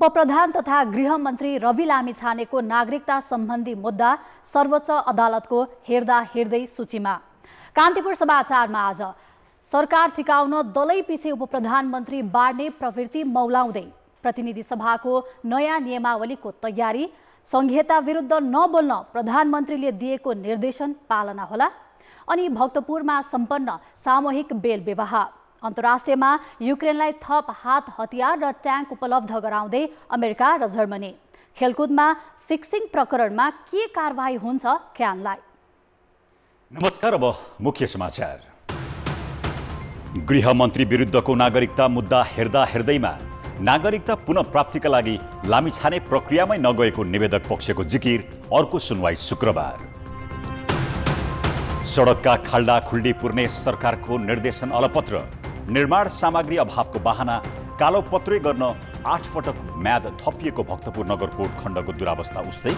उपप्रधान तथा गृहमन्त्री रवि लामिछानेको नागरिकता सम्बन्धी मुद्दा सर्वोच्च अदालतको हेर्दा हेर्दै सूचीमा। कान्तिपुर समाचारमा आज सरकार टिकाउन दलैपछि उपप्रधानमन्त्री बाड्ने प्रवृत्ति मौलाउँदै प्रतिनिधि सभाको नयाँ नियमावलीको तयारी, संहिता विरुद्ध नबोल्न प्रधानमन्त्रीले दिएको निर्देशन पालना होला, अनि भक्तपुरमा सम्पन्न सामूहिक बेल विवाह। अन्तर्राष्ट्रियमा युक्रेनलाई थप हात हतियार र ट्याङ्क उपलब्ध गराउँदै अमेरिका र जर्मनी। खेलकुदमा फिक्सिङ प्रकरणमा के कारबाही हुन्छ क्यानलाई। नमस्कार, अब मुख्य समाचार। गृहमन्त्री विरुद्धको नागरिकता मुद्दा हेर्दा हेर्दैमा नागरिकता पुनः प्राप्तिका लागि लामिछाने प्रक्रियामै नगएको निवेदक पक्षको जिकिर, अर्को सुनवाई शुक्रबार। सडकका खाल्डा खुल्डी पुर्ने सरकारको निर्देशन अलपत्र, निर्माण सामग्री अभावको बहाना कालोपत्रै गर्न 8 पटक म्याद थपिएको भक्तपुर नगरकोट खण्डको दुरावस्था उस्तै।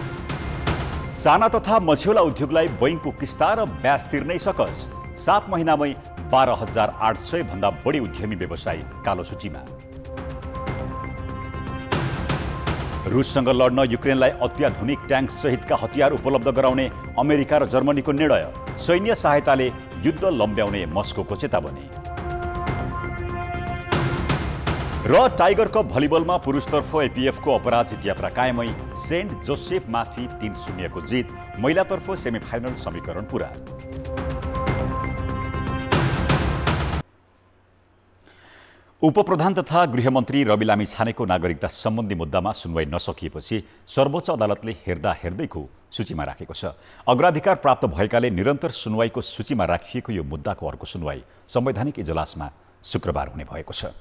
साना तथा मझौला उद्योगलाई बैंकको किस्ता र ब्याज तिर्नै सकस, 7 महिनामै 12,800 भन्दा बढी उद्यमी व्यवसायी कालो सूचीमा। रुससँग लड्न युक्रेनलाई अत्याधुनिक ट्याङ्क सहितका हतियार उपलब्ध गराउने अमेरिका र जर्मनीको निर्णय, सैन्य सहायताले युद्ध लम्ब्याउने मस्कोको चेतावनी। र टाइगर कप भलिबलमा पुरुषतर्फ एपीएफको अपराजित यात्रा कायमै, सेन्ट जोसेफमाथि 3-0 को जित, महिलातर्फ सेमिफाइनल समीकरण पूरा। उपप्रधान तथा गृहमन्त्री रवि लामिछानेको नागरिकता सम्बन्धी मुद्दामा सुनवाई नसकिएपछि सर्वोच्च अदालतले हेर्दा हेर्दैको सूचीमा राखेको छ। अग्राधिकार प्राप्त भएकाले निरन्तर सुनवाईको सूचीमा राखिएको यो मुद्दाको अर्को सुनवाई संवैधानिक इजलासमा शुक्रबार हुने भएको छ।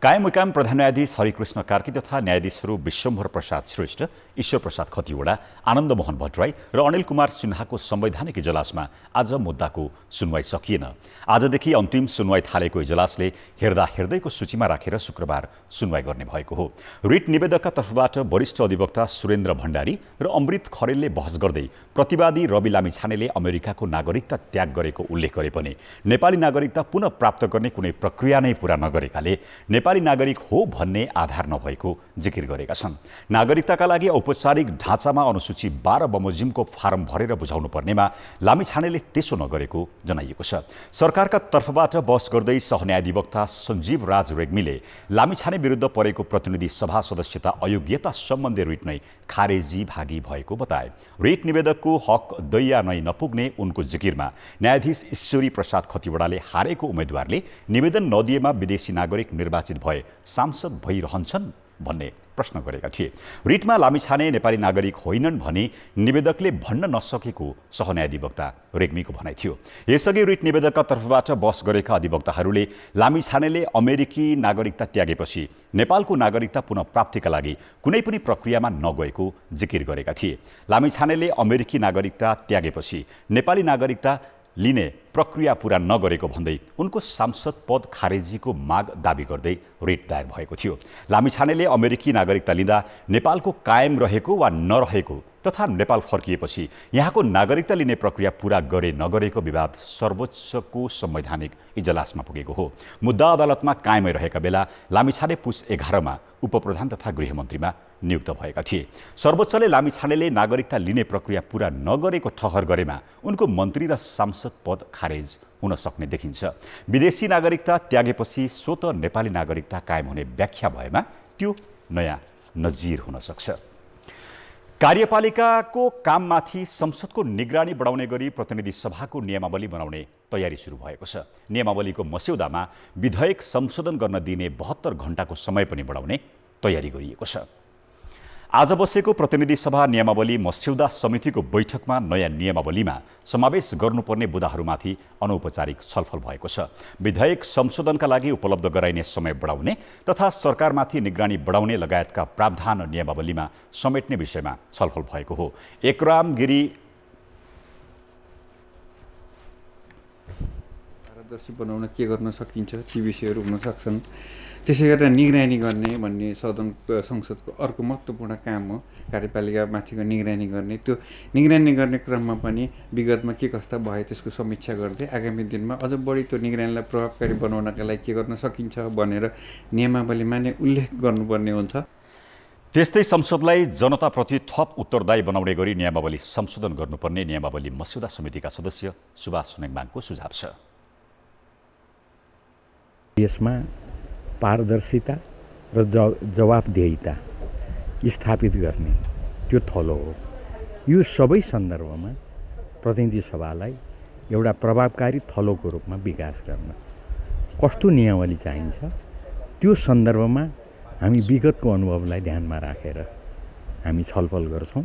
कायम मुकाम प्रधान न्यायाधीश हरिकृष्ण कार्की तथा न्यायाधीशहरू विश्वम्भर प्रसाद श्रेष्ठ, ईश्वर प्रसाद खतिवडा, आनन्द मोहन भट्टराई र अनिल कुमार सिन्हाको संवैधानिक इजलासमा आज मुद्दाको सुनवाई सकिएन। आजदेखि अन्तिम सुनवाई थालेको इजलासले हेर्दा हेर्दैको सूचीमा राखेर शुक्रबार सुनवाई गर्ने भएको हो। रिट निवेदकका तर्फबाट वरिष्ठ अधिवक्ता सुरेन्द्र भण्डारी र अमृत खरेलले बहस गर्दै प्रतिवादी रवि लामिछानेले अमेरिकाको नागरिकता त्याग गरेको उल्लेख गरे पनि नेपाली नागरिकता पुनः प्राप्त गर्ने कुनै प्रक्रिया नै पूरा नगरेकाले नेपाली नागरिक हो भन्ने आधार नभएको जिकिर गरेका छन्। नागरिकताका लागि औपचारिक ढाँचामा अनुसूची 12 बमोजिमको फारम भरेर बुझाउनु पर्नेमा लामिछानेले त्यसो नगरेको जनाइएको छ। सरकारका तर्फबाट बहस गर्दै सहन्यायाधिवक्ता सञ्जीव राज रेग्मीले लामिछाने विरुद्ध परेको प्रतिनिधि सभा सदस्यता अयोग्यता सम्बन्धी रिट नै खारेजी भागी भएको बताए। रिट निवेदकको हक दैया नै नपुग्ने उनको जिकिरमा न्यायाधीश ईश्वरी प्रसाद खतिवडाले हारेको उम्मेद्वारले निवेदन नदिएमा विदेशी नागरिक निर्वाचित भए सांसद भइरहन्छन् भन्ने प्रश्न गरेका थिए। रिटमा लामिछाने नेपाली नागरिक होइनन् भनी निवेदकले भन्न नसकेको सहन्यायाधिवक्ता रेग्मीको भनाइ थियो। यसअघि रिट निवेदकका तर्फबाट बहस गरेका अधिवक्ताहरूले लामिछानेले अमेरिकी नागरिकता त्यागेपछि नेपालको नागरिकता पुनः प्राप्तिका लागि कुनै पनि प्रक्रियामा नगएको जिकिर गरेका थिए। लामिछानेले अमेरिकी नागरिकता त्यागेपछि नेपाली नागरिकता लिने प्रक्रिया पूरा नगरेको भन्दै उनको सांसद पद खारेजीको माग दाबी गर्दै रिट दायर भएको थियो। लामिछानेले अमेरिकी नागरिकता लिँदा नेपालको कायम रहेको वा नरहेको तथा नेपाल फर्किएपछि यहाँको नागरिकता लिने प्रक्रिया पूरा गरे नगरेको विवाद सर्वोच्चको संवैधानिक इजलासमा पुगेको हो। मुद्दा अदालतमा कायमै रहेका बेला लामिछाने पुस 11 मा उपप्रधान तथा गृहमन्त्रीमा नियुक्त भएका थिए। सर्वोच्चले लामिछानेले नागरिकता लिने प्रक्रिया पूरा नगरेको ठहर गरेमा उनको मन्त्री र सांसद पद खारेज हुन सक्ने देखिन्छ। विदेशी नागरिकता त्यागेपछि स्वत नेपाली नागरिकता कायम हुने व्याख्या भएमा त्यो नयाँ नजिर हुन सक्छ। कार्यपालिकाको काममाथि संसदको निगरानी बढाउने गरी प्रतिनिधि सभाको नियमावली बनाउने तयारी सुरु भएको छ। नियमावलीको मस्यौदामा विधेयक संशोधन गर्न दिने 72 घण्टाको समय पनि बढाउने तयारी गरिएको छ। आज बसेको प्रतिनिधि सभा नियमावली मस्यौदा समितिको बैठकमा नयाँ नियमावलीमा समावेश गर्नुपर्ने बुँदाहरूमाथि अनौपचारिक छलफल भएको छ। विधेयक संशोधनका लागि उपलब्ध गराइने समय बढाउने तथा सरकारमाथि निगरानी बढाउने लगायतका प्रावधान नियमावलीमा समेट्ने विषयमा छलफल भएको हो। एकराम गिरी पारदर्शी बनाउन के गर्न सकिन्छ ती विषयहरू हुन सक्छन्। त्यसै गरेर निगरानी गर्ने भन्ने संसदको अर्को महत्त्वपूर्ण काम हो। कार्यपालिकामाथिको निगरानी गर्ने, त्यो निगरानी गर्ने क्रममा पनि विगतमा के कस्ता भयो त्यसको समीक्षा गर्दै आगामी दिनमा अझ बढी त्यो निगरानीलाई प्रभावकारी बनाउनका लागि के गर्न सकिन्छ भनेर नियमावलीमा नै उल्लेख गर्नुपर्ने हुन्छ। त्यस्तै संसदलाई जनताप्रति थप उत्तरदायी बनाउने गरी नियमावली संशोधन गर्नुपर्ने नियमावली मस्यौदा समितिका सदस्य सुभाष नेङमाङको सुझाव छ। यसमा पारदर्शिता र जवाफदेहिता स्थापित गर्ने त्यो थलो हो। यो सबै सन्दर्भमा प्रतिनिधि सभालाई एउटा प्रभावकारी थलोको रूपमा विकास गर्न कस्तो नियमावली चाहिन्छ त्यो सन्दर्भमा हामी विगतको अनुभवलाई ध्यानमा राखेर हामी छलफल गर्छौँ।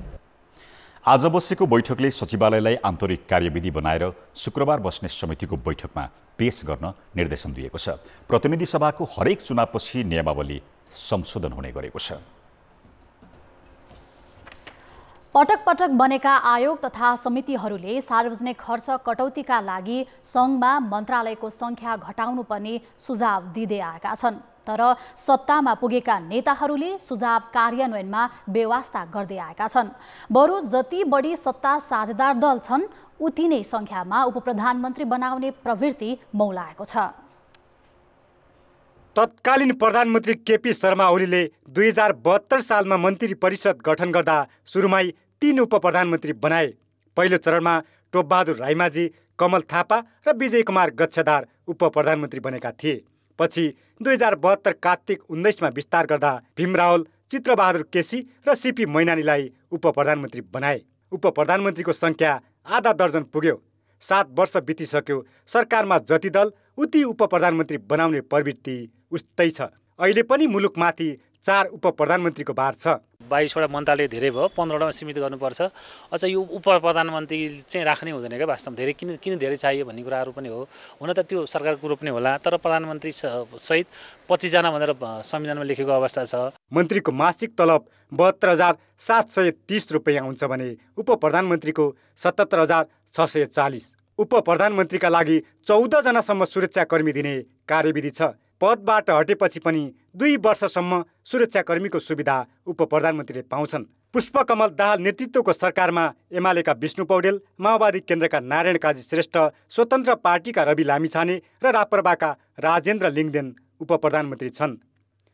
आज बसेको बैठकले सचिवालयलाई आन्तरिक कार्यविधि बनाएर शुक्रबार बस्ने समितिको बैठकमा पेश गर्न निर्देशन दिएको छ। प्रतिनिधि सभाको हरेक चुनावपछि नियमावली संशोधन हुने गरेको छ। पटक पटक बनेका आयोग तथा समितिहरूले सार्वजनिक खर्च कटौतीका लागि सङ्घमा मन्त्रालयको सङ्ख्या घटाउनुपर्ने सुझाव दिँदै आएका छन्। तर सत्तामा पुगेका नेताहरूले सुझाव कार्यान्वयनमा बेवास्ता गर्दै आएका छन्। बरु जति बढी सत्ता साझेदार दल छन् उति नै सङ्ख्यामा उपप्रधानमन्त्री बनाउने प्रवृत्ति मौलाएको छ। तत्कालीन प्रधानमन्त्री केपी शर्मा ओलीले 2072 सालमा मन्त्री परिषद गठन गर्दा सुरुमै 3 उपप्रधानमन्त्री बनाए। पहिलो चरणमा टोपबहादुर राईमाझी, कमल थापा र विजय कुमार गच्छदार उपप्रधानमन्त्री बनेका थिए। पछि 2072 कार्तिक 19मा विस्तार गर्दा भीम रावल, चित्रबहादुर केसी र सीपी मैनालीलाई उपप्रधानमन्त्री बनाए। उपप्रधानमन्त्रीको सङ्ख्या आधा दर्जन पुग्यो। 7 वर्ष बितिसक्यो। सरकारमा जति दल उति उपप्रधानमन्त्री बनाउने प्रवृत्ति उस्तै छ। अहिले पनि मुलुकमाथि 4 उपप्रधानमन्त्रीको भार छ। 22वटा मन्त्रालय धेरै भयो, 15वटामा सीमित गर्नुपर्छ। अझ यो उपप्रधानमन्त्री चाहिँ राख्नै हुँदैन क्या वास्तवमा। धेरै किन धेरै चाहियो भन्ने कुराहरू पनि हो। हुन त त्यो सरकारको कुरो पनि होला, तर प्रधानमन्त्री सहित 25 जना भनेर संविधानमा लेखेको अवस्था छ। मन्त्रीको मासिक तलब 72,730 रुपियाँ हुन्छ भने उपप्रधानमन्त्रीको 77,640। उपप्रधानमन्त्रीका लागि 14 जनासम्म सुरक्षाकर्मी दिने कार्यविधि छ। पदबाट हटेपछि पनि 2 वर्षसम्म सुरक्षाकर्मीको सुविधा उपप्रधानमन्त्रीले पाउँछन्। पुष्पकमल दाहाल नेतृत्वको सरकारमा एमालेका विष्णु पौडेल, माओवादी केन्द्रका नारायण काजी श्रेष्ठ, स्वतन्त्र पार्टीका रवि लामिछाने र राप्रपाका राजेन्द्र लिङदेन उपप्रधानमन्त्री छन्।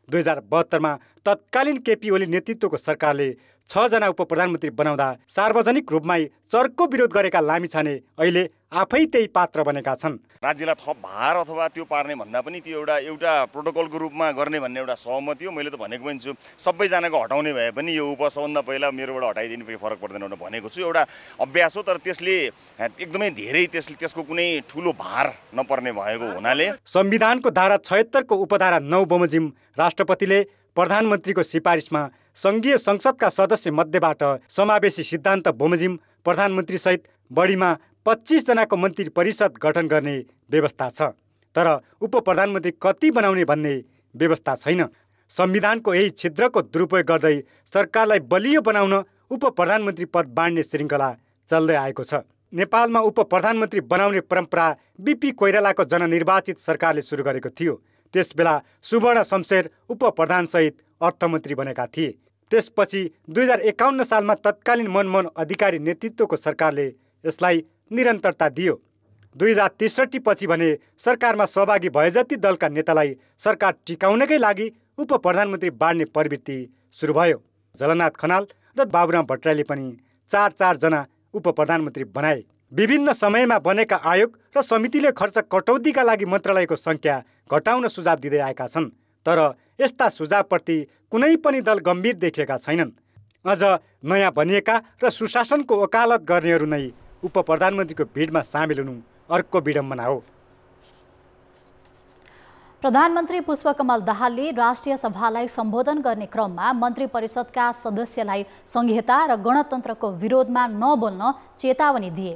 2072मा तत्कालीन केपी ओली नेतृत्वको सरकारले 6 जना उपप्रधानमन्त्री बनाउँदा सार्वजनिक रूपमै चर्को विरोध गरेका लामिछाने अहिले आफै त्यही पात्र बनेका छन्। राज्यलाई थप भार अथवा त्यो पार्ने भन्दा पनि त्यो एउटा प्रोटोकलको रूपमा गर्ने भन्ने एउटा सहमति हो। मैले त भनेको पनि छु, सबैजनाको हटाउने भए पनि यो सबभन्दा पहिला मेरोबाट हटाइदिने फरक पर्दैन भनेको छु। एउटा अभ्यास हो, तर त्यसले एकदमै धेरै त्यसको कुनै ठुलो भार नपर्ने भएको हुनाले संविधानको धारा 76 को उपधारा 9 बमोजिम राष्ट्रपतिले प्रधानमन्त्रीको सिफारिसमा सङ्घीय संसदका सदस्य मध्येबाट समावेशी सिद्धान्त बमोजिम प्रधानमन्त्री सहित बढीमा 25 जनाको मन्त्री परिषद गठन गर्ने व्यवस्था छ। तर उपप्रधानमन्त्री कति बनाउने भन्ने व्यवस्था छैन। संविधानको यही छिद्रको दुरुपयोग गर्दै सरकारलाई बलियो बनाउन उपप्रधानमन्त्री पद बाँड्ने श्रृङ्खला चल्दै आएको छ। नेपालमा उपप्रधानमन्त्री बनाउने परम्परा बीपी कोइरालाको जननिर्वाचित सरकारले सुरु गरेको थियो। त्यसबेला सुवर्ण शमशेर उपप्रधानसहित अर्थमन्त्री बनेका थिए। त्यसपछि 2051 सालमा तत्कालीन मनमोहन अधिकारी नेतृत्वको सरकारले यसलाई निरन्तरता दियो। 2063 पछि भने सरकारमा सहभागी भए जति दलका नेतालाई सरकार टिकाउनकै लागि उपप्रधानमन्त्री बाँड्ने प्रवृत्ति सुरु भयो। झलनाथ खनाल र बाबुराम भट्टराईले पनि 4 जना उपप्रधानमन्त्री बनाए। विभिन्न समयमा बनेका आयोग र समितिले खर्च कटौतीका लागि मन्त्रालयको सङ्ख्या घटाउन सुझाव दिँदै आएका छन्। तर यस्ता सुझावप्रति कुनै पनि दल गम्भीर देखिएका छैनन्। अझ नयाँ बनिएका र सुशासनको वकालत गर्नेहरू नै उपप्रधानमन्त्रीको भिडमा सामेल हुनु अर्को विडम्बना हो। प्रधानमन्त्री पुष्पकमल दाहालले राष्ट्रिय सभालाई सम्बोधन गर्ने क्रममा मन्त्री परिषदका सदस्यलाई संहिता र गणतन्त्रको विरोधमा नबोल्न चेतावनी दिए।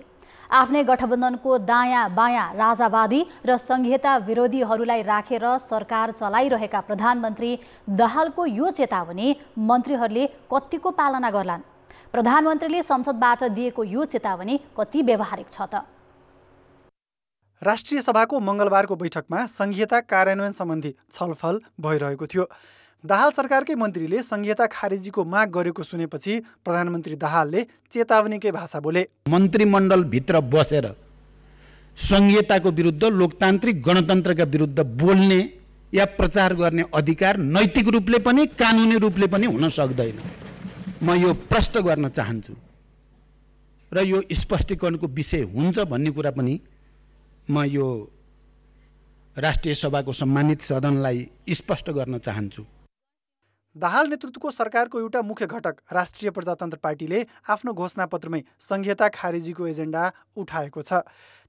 आफ्नै गठबन्धनको दायाँ बायाँ राजावादी र संहिता विरोधीहरूलाई राखेर सरकार चलाइरहेका प्रधानमन्त्री दाहालको यो चेतावनी मन्त्रीहरूले कतिको पालना गर्लान्? प्रधानमन्त्रीले संसदबाट दिएको यो चेतावनी कति व्यावहारिक छ त? राष्ट्रिय सभाको मङ्गलबारको बैठकमा संहिता कार्यान्वयन सम्बन्धी छलफल भइरहेको थियो। दाहाल सरकारकै मन्त्रीले संहिता खारेजीको माग गरेको सुनेपछि प्रधानमन्त्री दाहालले चेतावनीकै भाषा बोले। मन्त्रीमण्डलभित्र बसेर संहिताको विरुद्ध, लोकतान्त्रिक गणतन्त्रका विरुद्ध बोल्ने या प्रचार गर्ने अधिकार नैतिक रूपले पनि कानुनी रूपले पनि हुन सक्दैन। म यो प्रश्न गर्न चाहन्छु र यो स्पष्टीकरणको विषय हुन्छ भन्ने कुरा पनि म यो राष्ट्रिय सभाको सम्मानित सदनलाई स्पष्ट गर्न चाहन्छु। दाहाल नेतृत्वको सरकारको एउटा मुख्य घटक राष्ट्रिय प्रजातन्त्र पार्टीले आफ्नो घोषणापत्रमै संहिता खारेजीको एजेन्डा उठाएको छ।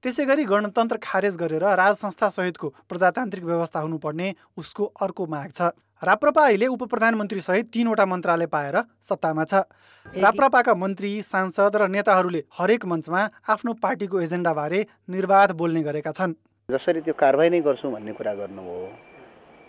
त्यसैगरी गणतन्त्र खारेज गरेर राज संस्था सहितको प्रजातान्त्रिक व्यवस्था हुनुपर्ने उसको अर्को माग छ। राप्रपा अहिले उप प्रधानमन्त्री सहित 3वटा मन्त्रालय पाएर सत्तामा छ। राप्रपाका मन्त्री, सांसद र नेताहरूले हरेक मञ्चमा आफ्नो पार्टीको एजेन्डाबारे निर्बाध बोल्ने गरेका छन्। जसरी त्यो कारबाही नै गर्छौँ भन्ने कुरा गर्नुभयो,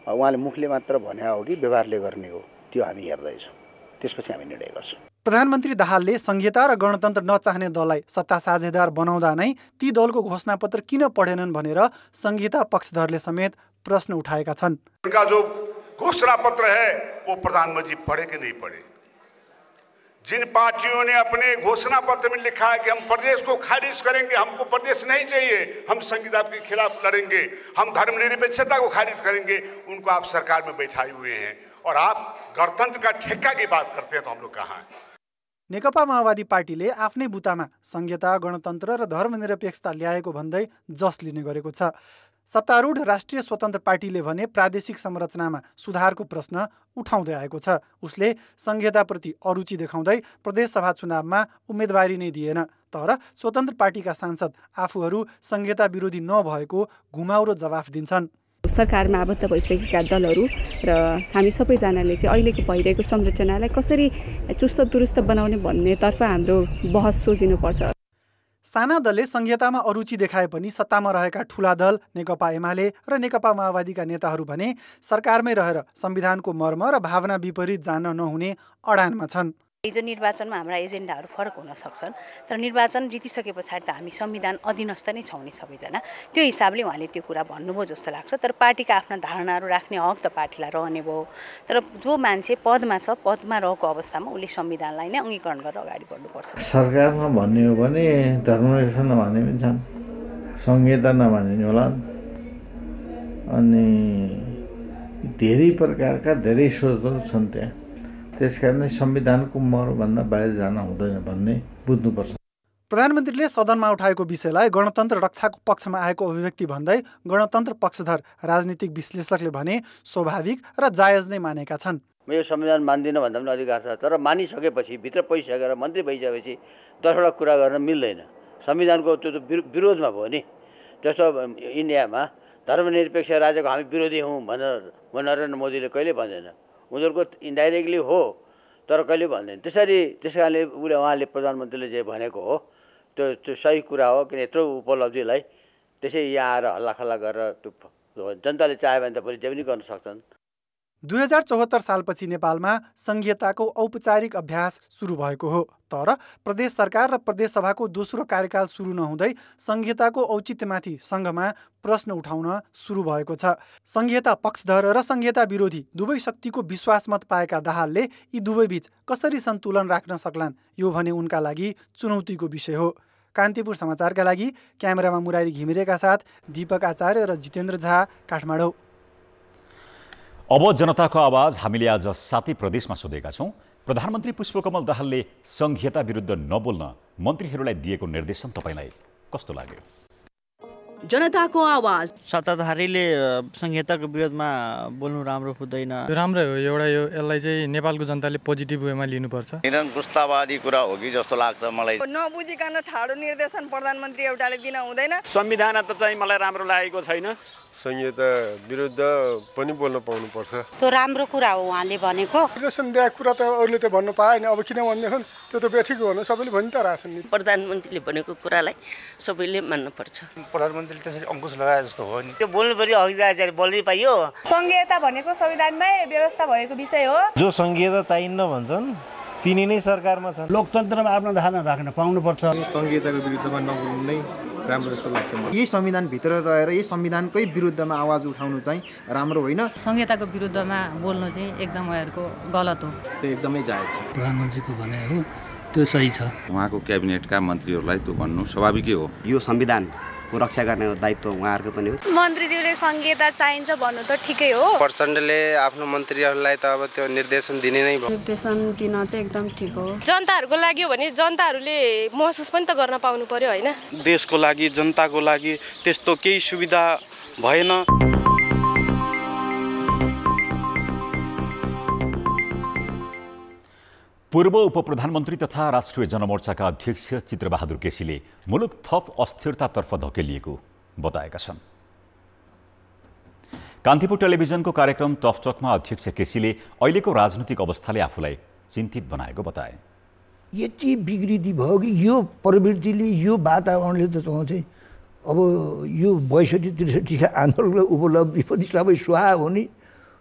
उहाँले मुखले मात्र भने हो कि व्यवहारले गर्ने हो, त्यो हामी हेर्दैछौँ, त्यसपछि हामी निर्णय गर्छौँ। प्रधानमन्त्री दाहालले संहिता र गणतन्त्र नचाहने दललाई सत्ता साझेदार बनाउँदा नै ती दलको घोषणापत्र किन पढेनन् भनेर संहिता पक्षधरले समेत प्रश्न उठाएका छन्। उनका जो घोषणा पत्र है वो प्रधानमंत्री पढ़े कि नहीं पढ़े। जिन पार्टियों ने अपने घोषणा पत्र में लिखा है कि हम प्रदेश को खारिज करेंगे, हमको प्रदेश नहीं चाहिए, हम संविधान के खिलाफ लड़ेंगे, हम धर्मनिरपेक्षता को खारिज करेंगे, उनको आप सरकार में बैठाए हुए हैं और आप गणतंत्र का ठेका की बात करते हैं, तो हम लोग कहाँ हैं। नेकपा माओवादी पार्टीले आफ्नै बुतामा संहिता, गणतन्त्र र धर्मनिरपेक्षता ल्याएको भन्दै जस लिने गरेको छ। सत्तारूढ राष्ट्रिय स्वतन्त्र पार्टीले भने प्रादेशिक संरचनामा सुधारको प्रश्न उठाउँदै आएको छ। उसले संहिताप्रति अरुचि देखाउँदै प्रदेशसभा चुनावमा उम्मेदवारी नै दिएन। तर स्वतन्त्र पार्टीका सांसद आफूहरू संहिता विरोधी नभएको घुमाउरो जवाफ दिन्छन्। सरकारमा आबद्ध भइसकेका दलहरू र हामी सबैजनाले चाहिँ अहिलेको भइरहेको संरचनालाई कसरी चुस्त दुरुस्त बनाउने भन्नेतर्फ हाम्रो बहस सोचिनुपर्छ। साना दलले संहितामा अरुचि देखाए पनि सत्तामा रहेका ठूला दल नेकपा एमाले र नेकपा माओवादीका नेताहरू भने सरकारमै रहेर संविधानको मर्म र भावना विपरीत जान नहुने अडानमा छन्। हिजो निर्वाचनमा हाम्रा एजेन्डाहरू फरक हुन सक्छन्, तर निर्वाचन जितिसके पछाडि त हामी संविधान अधीनस्थ नै छौँ नि सबैजना। त्यो हिसाबले उहाँले त्यो कुरा भन्नुभयो जस्तो लाग्छ। तर पार्टीका आफ्ना धारणाहरू राख्ने हक त पार्टीलाई रहने भयो। तर जो मान्छे पदमा छ, पदमा रहेको अवस्थामा उसले संविधानलाई नै अङ्गीकरण गरेर अगाडि बढ्नुपर्छ। सरकारमा भन्ने हो भने धर्मनिरपेक्ष नमान्ने पनि छन्, संहिता नमान्ने होला, अनि धेरै प्रकारका धेरै सोचहरू छन् त्यहाँ। त्यसकारण संविधानको मरभन्दा बाहिर जान हुँदैन भन्ने बुझ्नुपर्छ। प्रधानमन्त्रीले सदनमा उठाएको विषयलाई गणतन्त्र रक्षाको पक्षमा आएको अभिव्यक्ति भन्दै गणतन्त्र पक्षधर राजनीतिक विश्लेषकले भने स्वाभाविक र जायज नै मानेका छन्। म यो संविधान मान्दिनँ भन्दा पनि अधिकार छ, तर मानिसकेपछि भित्र पसिसकेर मन्त्री भइसकेपछि 10वटा कुरा गर्न मिल्दैन। संविधानको त्यो त विरोधमा भयो नि। जस्तो इन्डियामा धर्मनिरपेक्ष राज्यको हामी विरोधी हौँ भनेर नरेन्द्र मोदीले कहिले भन्दैन। उनीहरूको इन्डाइरेक्टली हो, तर कहिले भन्दैन। त्यसै कारणले उहाँले प्रधानमन्त्रीले जे भनेको हो त्यो सही कुरा हो। किन यत्रो उपलब्धिलाई त्यसै यहाँ आएर हल्लाखल्ला गरेर त्यो जनताले चाह्यो भने त भोलि जे पनि गर्न सक्छन्। 2074 सालपछि नेपालमा संहिताको औपचारिक अभ्यास सुरु भएको हो। तर प्रदेश सरकार र प्रदेशसभाको दोस्रो कार्यकाल सुरु नहुँदै संहिताको औचित्यमाथि सङ्घमा प्रश्न उठाउन सुरु भएको छ। संहिता पक्षधर र संहिता विरोधी दुवै शक्तिको विश्वास मत पाएका दाहालले यी दुवै बीच कसरी सन्तुलन राख्न सक्लान्, यो भने उनका लागि चुनौतीको विषय हो। कान्तिपुर समाचारका लागि क्यामेरामा मुरारी घिमिरेका साथ दीपक आचार्य र जितेन्द्र झा, काठमाडौँ। अब जनताको आवाज हामीले आज 7 प्रदेशमा सोधेका छौँ। प्रधानमन्त्री पुष्पकमल दाहालले संहिता विरुद्ध नबोल्न मन्त्रीहरूलाई दिएको निर्देशन तपाईँलाई कस्तो लाग्यो? जनताको आवाज। सत्ताधारीले संहिताको विरोधमा बोल्नु राम्रो हुँदैन। राम्रै हो, एउटा यसलाई चाहिँ नेपालको जनताले पोजिटिभ वेमा लिनुपर्छ। निरङ्कुशतावादी कुरा हो कि जस्तो लाग्छ मलाई। नबुझिकन ठाडो निर्देशन प्रधानमन्त्री एउटाले दिन हुँदैन। संविधान त चाहिँ मलाई राम्रो लागेको छैन। संहिता विरुद्ध पनि बोल्न पाउनुपर्छ। त्यो राम्रो कुरा हो उहाँले भनेको। निर्देशन दिएको कुरा त अरूले त भन्नु पाएन, अब किन भन्ने हुन्, त्यो त बेठीको हो, सबैले भनि त रहेछन् नि। प्रधानमन्त्रीले भनेको कुरालाई सबैले मान्नुपर्छ। प्रधानमन्त्रीले त्यसरी अङ्कुश लगाए जस्तो हो नि। त्यो बोल्नु पर्यो, हकदार बोल्नै पाइयो। संहिता भनेको संविधानमै व्यवस्था भएको विषय हो। जो संहिता चाहिन्न भन्छन् तिनी नै सरकारमा छन्। लोकतन्त्रमा आफ्नो धारणा राख्न पाउनुपर्छ। संहिताको विरुद्धमा नबोल्नु नै राम्रो जस्तो लाग्छ मलाई। यही संविधानभित्र रहेर यही संविधानकै विरुद्धमा आवाज उठाउनु चाहिँ राम्रो होइन। संहिताको विरुद्धमा बोल्नु चाहिँ एकदम उहाँहरूको गलत हो। त्यो एकदमै जायज छ। प्रधानमन्त्रीको भनाइहरू त्यो सही छ। उहाँको क्याबिनेटका मन्त्रीहरूलाई त्यो भन्नु स्वाभाविकै हो। यो संविधानको देशको रक्षा गर्ने दायित्व उहाँहरूको पनि हो। मन्त्रीज्यूले संहिता चाहिन्छ भन्नु त ठिकै हो। प्रचण्डले आफ्नो मन्त्रीहरूलाई त अब त्यो निर्देशन दिने नै भयो। निर्देशन दिन चाहिँ एकदम ठिक हो। जनताहरूको लागि हो भने जनताहरूले महसुस पनि त गर्न पाउनु पर्यो हैन। देशको लागि जनताको लागि त्यस्तो केही सुविधा भएन। पूर्व उपप्रधानमन्त्री तथा राष्ट्रिय जनमोर्चाका अध्यक्ष चित्रबहादुर केसीले मुलुक थप अस्थिरतातर्फ धकेलिएको बताएका छन्। कान्तिपुर टेलिभिजनको कार्यक्रम टकटकमा अध्यक्ष केसीले अहिलेको राजनीतिक अवस्थाले आफूलाई चिन्तित बनाएको बताए। यति विकृति भयो कि यो प्रवृत्तिले यो वातावरणले त चाहिँ अब यो 62-63 आन्दोलनको उपलब्धि पनि सबै स्वाहा हुने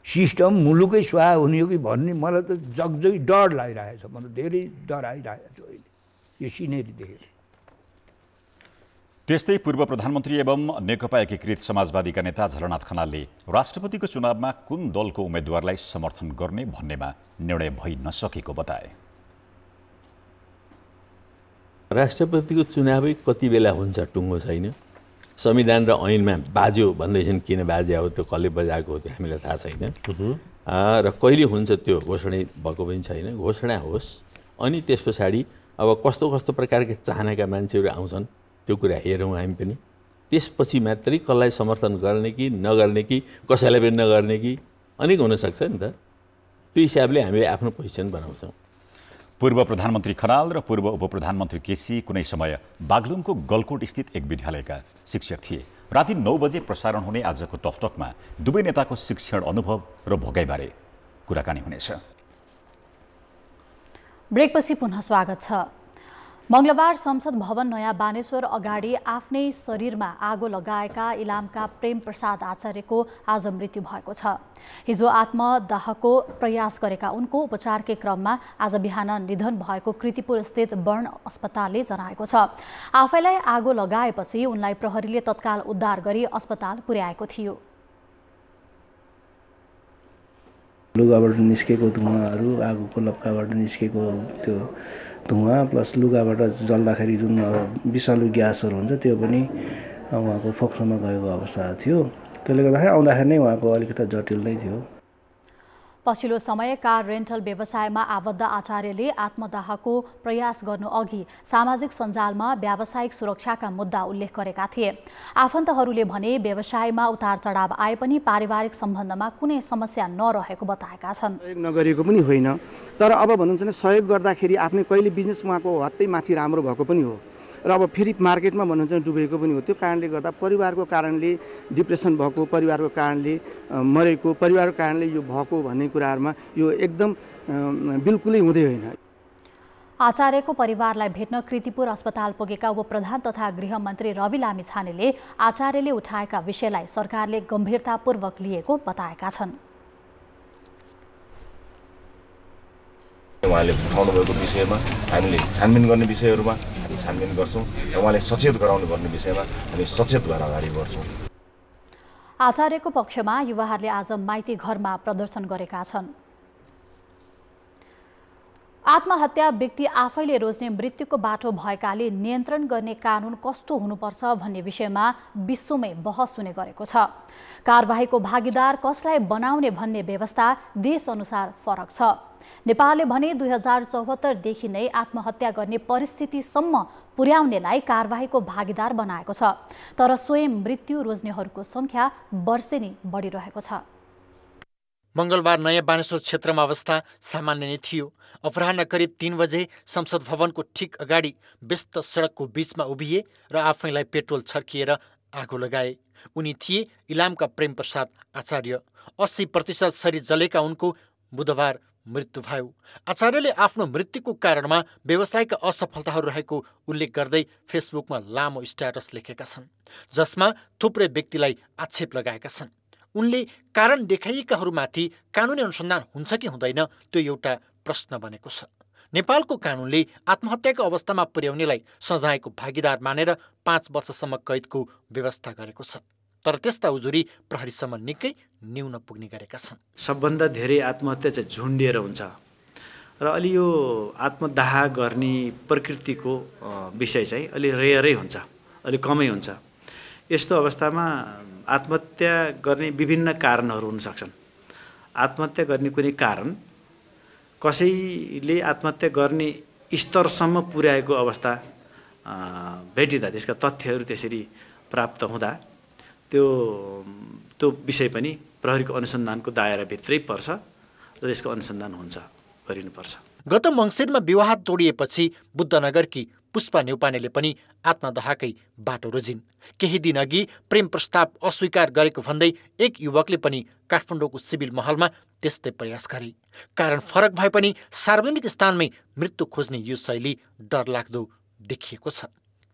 सिस्टम मुलुकै स्वाहा हुने हो कि भन्ने मलाई त जगजगी डर लागिरहेको छ। मलाई धेरै डर आइरहेको छ अहिले यो सिनेरी देखेर। त्यस्तै पूर्व प्रधानमन्त्री एवं नेकपा एकीकृत समाजवादीका नेता झलनाथ खनालले राष्ट्रपतिको चुनावमा कुन दलको उम्मेद्वारलाई समर्थन गर्ने भन्नेमा निर्णय भइ नसकेको बताए। राष्ट्रपतिको चुनावै कति बेला हुन्छ टुङ्गो छैन। संविधान र ऐनमा बाज्यो भन्दैछन्, किन बाज्यो अब त्यो कसले बजाएको हो त्यो हामीलाई थाहा छैन र कहिले हुन्छ त्यो घोषणा भएको पनि छैन। घोषणा होस् अनि त्यस पछाडि अब कस्तो कस्तो प्रकारका चाहनाका मान्छेहरू आउँछन् त्यो कुरा हेरौँ हामी पनि। त्यसपछि मात्रै कसलाई समर्थन गर्ने कि नगर्ने कि कसैलाई पनि नगर्ने कि अनेक हुनसक्छ नि त। त्यो हिसाबले हामीले आफ्नो पोजिसन बनाउँछौँ। पूर्व प्रधानमन्त्री खनाल र पूर्व उपप्रधानमन्त्री केसी कुनै समय बागलुङको गलकोट स्थित एक विद्यालयका शिक्षक थिए। राति 9 बजे प्रसारण हुने आजको टकटकमा दुवै नेताको शिक्षण अनुभव र भोगाइबारे कुराकानी हुनेछ। ब्रेकपछि पुनः स्वागत छ। मंगलबार संसद भवन नयाँ बानेश्वर अगाडि आफ्नै शरीरमा आगो लगाएका इलामका प्रेम प्रसाद आचार्यको आज मृत्यु भएको छ। हिजो आत्मदाहको प्रयास गरेका उनको उपचारकै क्रममा आज बिहान निधन भएको कृतिपुर स्थित बर्न अस्पतालले जनाएको छ। आफैलाई आगो लगाएपछि उनलाई प्रहरीले तत्काल उद्धार गरी अस्पताल पुर्याएको थियो। लुगाबाट निस्केको धुवाहरू, आगोको लप्काबाट निस्केको त्यो धुवा प्लस लुगाबाट जल्दाखेरि जुन विषालु ग्यासहरू हुन्छ त्यो पनि उहाँको फोक्सोमा गएको अवस्था थियो। त्यसले गर्दाखेरि आउँदाखेरि नै उहाँको अलिकति जटिल नै थियो। पछिल्लो समय कार रेन्टल व्यवसायमा आबद्ध आचार्यले आत्मदाहको प्रयास गर्नु अघि सामाजिक सञ्जालमा व्यावसायिक सुरक्षाका मुद्दा उल्लेख गरेका थिए। आफन्तहरूले भने व्यवसायमा उतार चढाव आए पनि पारिवारिक सम्बन्धमा कुनै समस्या नरहेको बताएका छन्। सहयोग नगरेको पनि होइन, तर अब भन्नुहुन्छ भने सहयोग गर्दाखेरि आफ्नै कहिले बिजनेस उहाँको हत्तै माथि राम्रो भएको पनि हो र अब फेरि मार्केटमा भन्नुहुन्छ डुबेको पनि हो। त्यो कारणले गर्दा परिवारको कारणले डिप्रेसन भएको, परिवारको कारणले मरेको, परिवारको कारणले यो भएको भन्ने कुराहरूमा यो एकदम बिल्कुलै हुँदै होइन। आचार्यको परिवारलाई भेट्न कृतिपुर अस्पताल पुगेका उपप्रधान तथा गृहमन्त्री रवि लामिछानेले आचार्यले उठाएका विषयलाई सरकारले गम्भीरतापूर्वक लिएको बताएका छन्। उहाँले उठाउनु भएको विषयमा हामीले छानबिन गर्ने विषयहरूमा छानबिन गर्छौँ र उहाँले सचेत गराउनु पर्ने विषयमा हामी सचेत भएर अगाडि बढ्छौँ। आचार्यको पक्षमा युवाहरूले आज माइती घरमा प्रदर्शन गरेका छन्। आत्महत्या व्यक्ति आफैले रोज्ने मृत्युको बाटो भएकाले नियन्त्रण गर्ने कानुन कस्तो हुनुपर्छ भन्ने विषयमा विश्वमै बहस हुने गरेको छ। कारबाहीको भागीदार कसलाई बनाउने भन्ने व्यवस्था देशअनुसार फरक छ। नेपालले भने 2074 देखि नै आत्महत्या गर्ने परिस्थितिसम्म पुर्याउनेलाई कारबाहीको भागीदार बनाएको छ। तर स्वयं मृत्यु रोज्नेहरूको संख्या वर्षेनी बढिरहेको छ। मंगलबार नयाँ बानेश्वर क्षेत्रमा अवस्था सामान्य नै थियो। अपराह्न करिब 3 बजे संसद भवनको ठिक अगाडि व्यस्त सडकको बीचमा उभिए र आफैलाई पेट्रोल छर्किएर आगो लगाए। उनी थिए इलामका प्रेम प्रसाद आचार्य। 80% शरीर जलेका उनको बुधबार मृत्यु भयो। आचार्यले आफ्नो मृत्युको कारणमा व्यवसायका असफलताहरू रहेको उल्लेख गर्दै फेसबुकमा लामो स्ट्याटस लेखेका छन्, जसमा थुप्रै व्यक्तिलाई आक्षेप लगाएका छन्। उनले कारण देखाइएकाहरूमाथि कानुनी अनुसन्धान हुन्छ कि हुँदैन त्यो एउटा प्रश्न बनेको छ। नेपालको कानुनले आत्महत्याको अवस्थामा पुर्याउनेलाई सजायको भागीदार मानेर 5 वर्षसम्म कैदको व्यवस्था गरेको छ। तर त्यस्ता उजुरी प्रहरीसम्म निकै न्यून पुग्ने गरेका छन्। सबभन्दा धेरै आत्महत्या चाहिँ झुन्डिएर हुन्छ र अलि यो आत्मदाह गर्ने प्रकृतिको विषय चाहिँ अलि रेयरै हुन्छ, अलि कमै हुन्छ। यस्तो अवस्थामा आत्महत्या गर्ने विभिन्न कारणहरू हुन सक्छन्। आत्महत्या गर्ने कुनै कारण कसैले आत्महत्या गर्ने स्तरसम्म पुर्याएको अवस्था भेटिँदा त्यसका तथ्यहरू त्यसरी प्राप्त हुँदा त्यो विषय पनि प्रहरीको अनुसन्धानको दायराभित्रै पर्छ र त्यसको अनुसन्धान हुन्छ, गरिनुपर्छ। गत मङ्सिरमा विवाह तोडिएपछि बुद्धनगरकी पुष्पा न्यौपानेले पनि आत्मदाहकै बाटो रोजिन्। केही दिन अघि प्रेम प्रस्ताव अस्वीकार गरेको भन्दै एक युवकले पनि काठमाडौँको सिभिल महलमा त्यस्तै प्रयास गरे। कारण फरक भए पनि सार्वजनिक स्थानमै मृत्यु खोज्ने यो शैली डरलाग्दो देखिएको छ।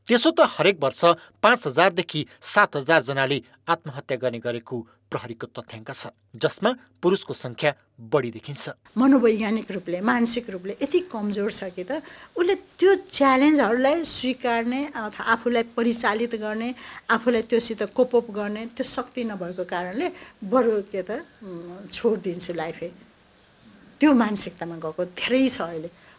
त्यसो त हरेक वर्ष 5,000 देखि 7,000 जनाले आत्महत्या गर्ने गरेको प्रहरीको तथ्याङ्क छ, जसमा पुरुषको संख्या बढी देखिन्छ। मनोवैज्ञानिक रूपले मानसिक रूपले यति कमजोर छ कि त उसले त्यो च्यालेन्जहरूलाई स्वीकार्ने अथवा आफूलाई परिचालित गर्ने, आफूलाई त्योसित कोप अप गर्ने त्यो शक्ति नभएको कारणले बरु के त छोडिदिन्छु लाइफै, त्यो मानसिकतामा गएको धेरै छ।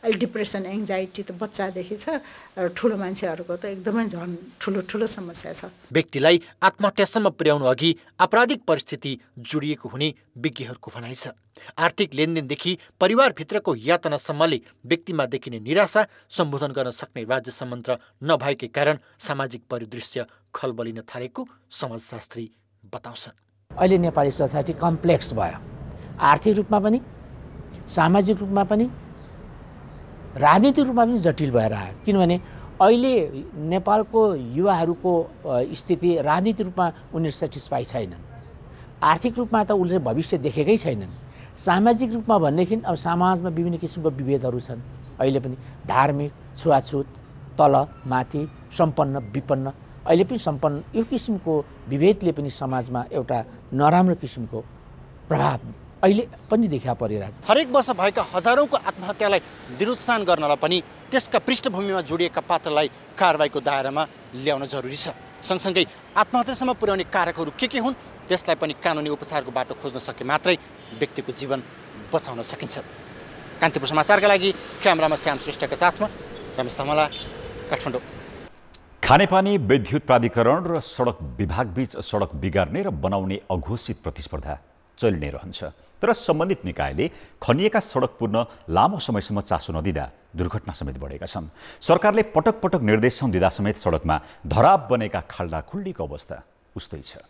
अहिले डिप्रेसन एङ्जाइटी त बच्चादेखि छ, ठुलो मान्छेहरूको त एकदमै झन् ठुलो समस्या छ। व्यक्तिलाई आत्महत्यासम्म पुर्याउनु अघि आपराधिक परिस्थिति जोडिएको हुने विज्ञहरूको भनाइ छ। आर्थिक लेनदेनदेखि परिवारभित्रको यातनासम्मले व्यक्तिमा देखिने निराशा सम्बोधन गर्न सक्ने राज्य संयन्त्र नभएकै कारण सामाजिक परिदृश्य खलबलिन थालेको समाजशास्त्री बताउँछन्। अहिले नेपाली सोसाइटी कम्प्लेक्स भयो, आर्थिक रूपमा पनि, सामाजिक रूपमा पनि, राजनीतिक रूपमा पनि जटिल भएर आयो। किनभने अहिले नेपालको युवाहरूको स्थिति राजनीतिक रूपमा उनीहरू सेटिस्फाई छैनन्, आर्थिक रूपमा त उनले भविष्य देखेकै छैनन्, सामाजिक रूपमा भनेदेखि अब समाजमा विभिन्न किसिमको विभेदहरू छन्। अहिले पनि धार्मिक, छुवाछुत, तल माथि, सम्पन्न विपन्न, अहिले पनि सम्पन्न यो किसिमको विभेदले पनि समाजमा एउटा नराम्रो किसिमको प्रभाव अहिले पनि देखा परिरहेछ। हरेक वर्ष भएका हजारौंको आत्महत्यालाई निरुत्सान गर्नलाई पनि त्यसका पृष्ठभूमिमा जोडिएका पात्रलाई कारबाहीको दायरामा ल्याउन जरुरी छ। सँगसँगै आत्महत्यासम्म पुर्याउने कारकहरू के हुन् त्यसलाई पनि कानुनी उपचारको बाटो खोज्न सके मात्रै व्यक्तिको जीवन बचाउन सकिन्छ। कान्तिपुर समाचारका लागि क्यामेरामा श्याम श्रेष्ठका साथमा रमेश धमला, काठमाडौँ। खानेपानी विद्युत प्राधिकरण र सडक विभागबीच सडक बिगार्ने र बनाउने अघोषित प्रतिस्पर्धा चलि नै रहन्छ। तर सम्बन्धित निकायले खनिएका सडक पुर्न लामो समयसम्म चासो नदिँदा दुर्घटना समेत बढेका छन्। सरकारले पटक पटक निर्देशन दिँदा समेत सडकमा धराप बनेका खाल्डाखुल्डीको अवस्था उस्तै छ।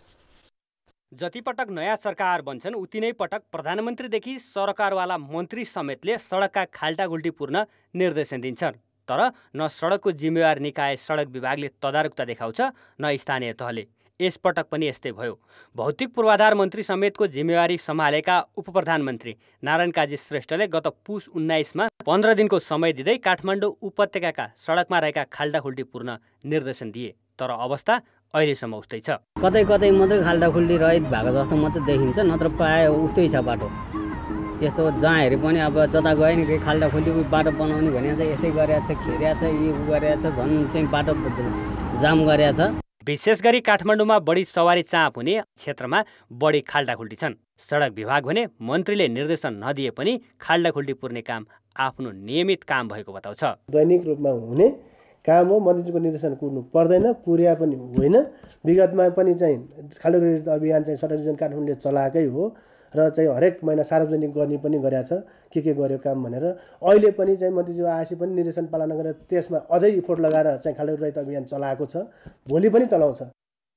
जति पटक नयाँ सरकार बन्छन् उति नै पटक प्रधानमन्त्रीदेखि सरकारवाला मन्त्री समेतले सडकका खाल्टाखुल्टी पूर्ण निर्देशन दिन्छन्। तर न सडकको जिम्मेवार निकाय सडक विभागले तदारुकता देखाउँछ न स्थानीय तहले। यसपटक पनि यस्तै भयो। भौतिक पूर्वाधार मन्त्री समेतको जिम्मेवारी सम्हालेका उपप्रधानमन्त्री नारायण काजी श्रेष्ठले गत पुस 19मा 15 दिनको समय दिँदै काठमाडौँ उपत्यकाका सडकमा रहेका खाल्डाखुल्टी पूर्ण निर्देशन दिए। तर अवस्था अहिलेसम्म उस्तै छ। कतै कतै मात्रै खाल्डाखुल्डी रहित भएको जस्तो मात्रै देखिन्छ, नत्र प्रायः उस्तै छ बाटो। त्यस्तो जहाँ हेरे पनि अब जता गए नि केही खाल्डाखुल्डी बाटो बनाउने भने चाहिँ यस्तै गरेको छ, खेरेको छ, यो गरेको छ, झन् चाहिँ बाटो जाम गरेको छ। विशेष गरी काठमाडौँमा बढी सवारी चाप हुने क्षेत्रमा बढी खाल्डाखुल्टी छन्। सडक विभाग भने मन्त्रीले निर्देशन नदिए पनि खाल्डाखुल्टी पुर्ने काम आफ्नो नियमित काम भएको बताउँछ। दैनिक रूपमा हुने काम हो, मन्त्रीको निर्देशन कुर्नु पर्दैन, कुर्या पनि होइन। विगतमा पनि चाहिँ खाल्डाखुल्टी अभियान चाहिँ सडक डिभिजन काठमाडौँले चलाएकै हो र चाहिँ हरेक महिना सार्वजनिक गर्ने पनि गरेको छ के गर्यो काम भनेर। अहिले पनि चाहिँ मन्त्रीज्यू आएपछि पनि निर्देशन पालना गरेर त्यसमा अझै इफोर्ट लगाएर चाहिँ खाल्डाखुल्टी रहित अभियान चलाएको छ, भोलि पनि चलाउँछ।